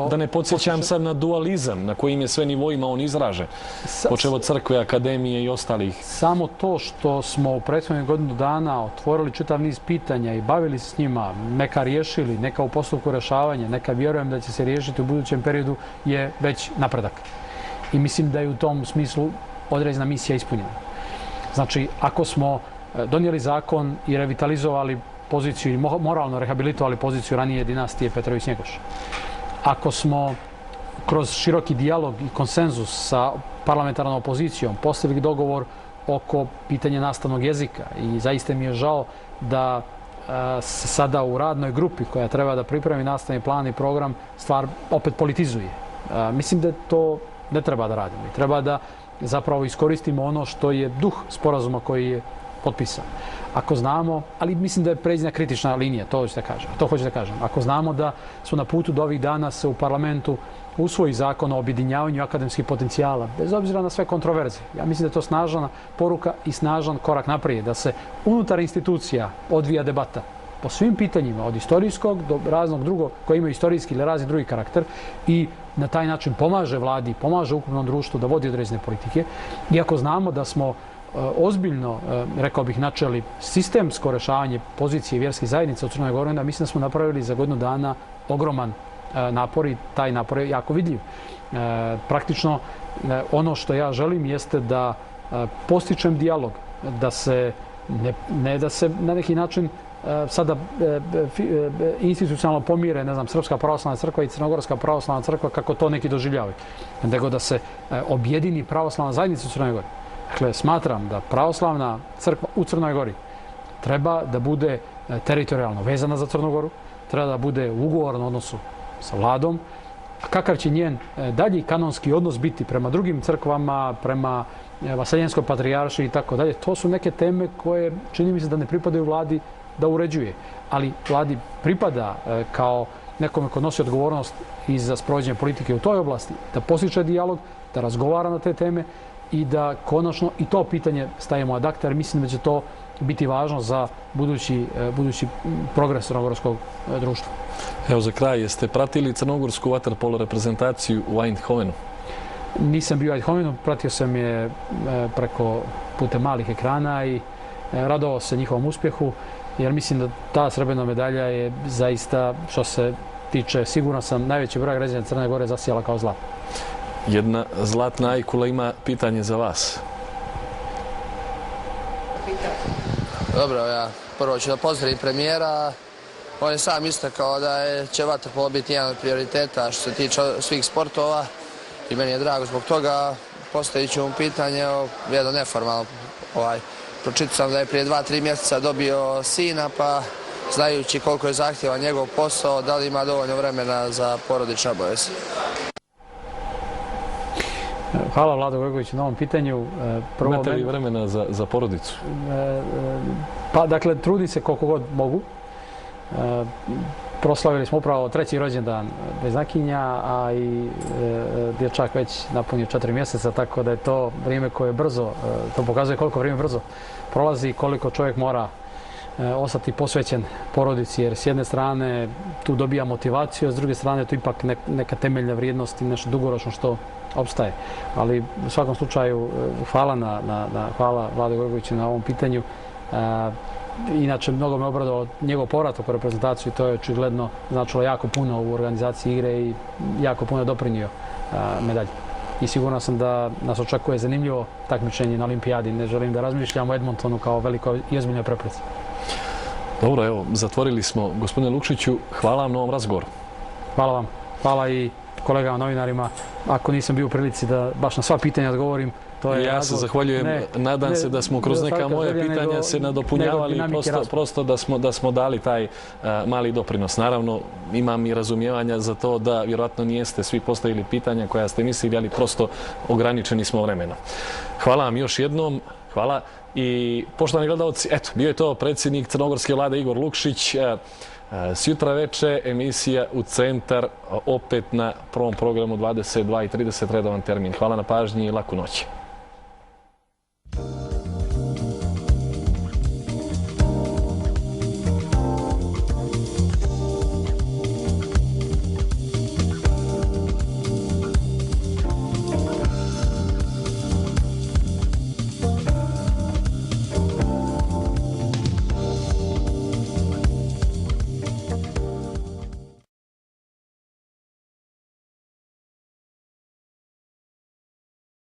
Speaker 1: Da ne podsjećam sad na dualizam na kojim je sve nivoima on izražen. Počevo od crkve, akademije i ostalih.
Speaker 2: Samo to što smo u prethodnih godinu dana otvorili čitav niz pitanja i bavili se s njima, neka riješili, neka u postupku rešavanja, neka vjerujem da će se riješiti u budućem periodu, je već napredak. I mislim da je u tom smislu određena misija ispunjena. Znači, ako smo donijeli zakon i revitalizovali poziciju i moralno rehabilitovali poziciju ranije dinastije Petrović-Njegoš. Ako smo kroz široki dijalog i konsenzus sa parlamentarnom opozicijom postigli dogovor oko pitanja nastavnog jezika. I zaista mi je žao da se sada u radnoj grupi koja treba da pripremi nastavni plan i program stvar opet politizuje. Mislim da to ne treba da radimo. Treba da zapravo iskoristimo ono što je duh sporazuma koji je potpisan. Ako znamo, ali mislim da je pređena kritična linija, to hoću da kažem. Ako znamo da su na putu do ovih dana se u parlamentu usvoji zakon o objedinjavanju akademskih potencijala, bez obzira na sve kontroverze. Ja mislim da je to snažna poruka i snažan korak naprijed, da se unutar institucija odvija debata po svim pitanjima, od istorijskog do raznog drugog, koji imaju istorijski ili razni drugi karakter i na taj način pomaže vladi, pomaže ukupnom društvu da vodi određene politike. Iako znamo da smo ozbiljno, rekao bih, načeli sistemsko rešavanje pozicije vjerskih zajednica u Crnoj Gori, onda mislim da smo napravili za godinu dana ogroman napor i taj napor je jako vidljiv. Praktično, ono što ja želim jeste da postičem dijalog, da se ne da se na neki način sada institucionalno pomire, ne znam, Srpska pravoslavna crkva i Crnogorska pravoslavna crkva, kako to neki doživljavaju, nego da se objedini pravoslavna zajednica u Crnoj Gori. Dakle, smatram da pravoslavna crkva u Crnoj Gori treba da bude teritorijalno vezana za Crnu Goru, treba da bude u ugovornom odnosu sa vladom, a kakav će njen dalji kanonski odnos biti prema drugim crkvama, prema Vaseljenskoj patrijaršiji i tako dalje, to su neke teme koje čini mi se da ne pripadaju vladi da uređuje. Ali vladi pripada kao nekome ko nosi odgovornost i za sprovođenje politike u toj oblasti, da postiče dijalog, da razgovara na te teme i da konačno i to pitanje stavimo ad acta, jer mislim da će to biti važno za budući progres crnogorskog društva.
Speaker 1: Evo za kraj, jeste pratili crnogorsku vaterpolo reprezentaciju u Eindhovenu?
Speaker 2: Nisam bio u Eindhovenu, pratio sam je preko putem malih ekrana i radovao se njihovom uspjehu, jer mislim da ta srebrna medalja je zaista, što se tiče, sigurno sam, najveći broj građana Crne Gore zasijala kao zlat.
Speaker 1: Jedna zlatna ajkula ima pitanje za vas.
Speaker 13: Dobro, ja prvo ću da pozdravim premijera. On je sam istakao da će vaterpolo biti jedan od prioriteta što se tiče svih sportova i meni je drago zbog toga. Postavit ću mu pitanje, jedno neformalno. Pročitao sam da je prije 2-3 mjeseca dobio sina, pa znajući koliko je zahtjevan njegov posao, da li ima dovoljno vremena za porodične obaveze?
Speaker 2: Hvala Vlado Gojkoviću na ovom pitanju.
Speaker 1: Imate li vremena za porodicu?
Speaker 2: Pa, dakle, trudim se koliko god mogu. Proslavili smo upravo 3. rođendan Beznakinja, a i dječak već napunio 4 mjeseca, tako da je to vrijeme koje brzo, to pokazuje koliko vrijeme brzo prolazi i koliko čovjek mora ostati posvećen porodici, jer s jedne strane tu dobija motivaciju, a s druge strane tu ipak neka temeljna vrijednost i nešto dugoročno što opstaje. Ali u svakom slučaju hvala Vlade Gojkoviću na ovom pitanju. Inače, mnogo me obradovao njegov povratak u reprezentaciju i to je očigledno značilo jako puno u organizaciji igre i jako puno doprinio medalji. I sigurno sam da nas očekuje zanimljivo takmičenje na olimpijadi. Ne želim da razmišljam o Edmontonu kao veliko i ozbiljnoj prepreci.
Speaker 1: Dobro, evo, zatvorili smo. Gospodine Lukšiću, hvala vam na ovom razgovoru.
Speaker 2: Hvala vam. Hvala i kolegama novinarima. Ako nisam bio u prilici da baš na sva pitanja odgovorim,
Speaker 1: ja se zahvaljujem. Nadam se da smo kroz neka moje pitanja se nadopunjavali prosto da smo dali taj mali doprinos. Naravno, imam i razumijevanja za to da vjerojatno nijeste svi postavili pitanja koja ste mislili, ali prosto ograničeni smo vremena. Hvala vam još jednom. Hvala. I poštovani gledalci, eto, bio je to predsjednik crnogorske vlade Igor Lukšić. Sjutra veče emisija U centar, opet na prvom programu 22:30, redovan termin. Hvala na pažnji i laku noć.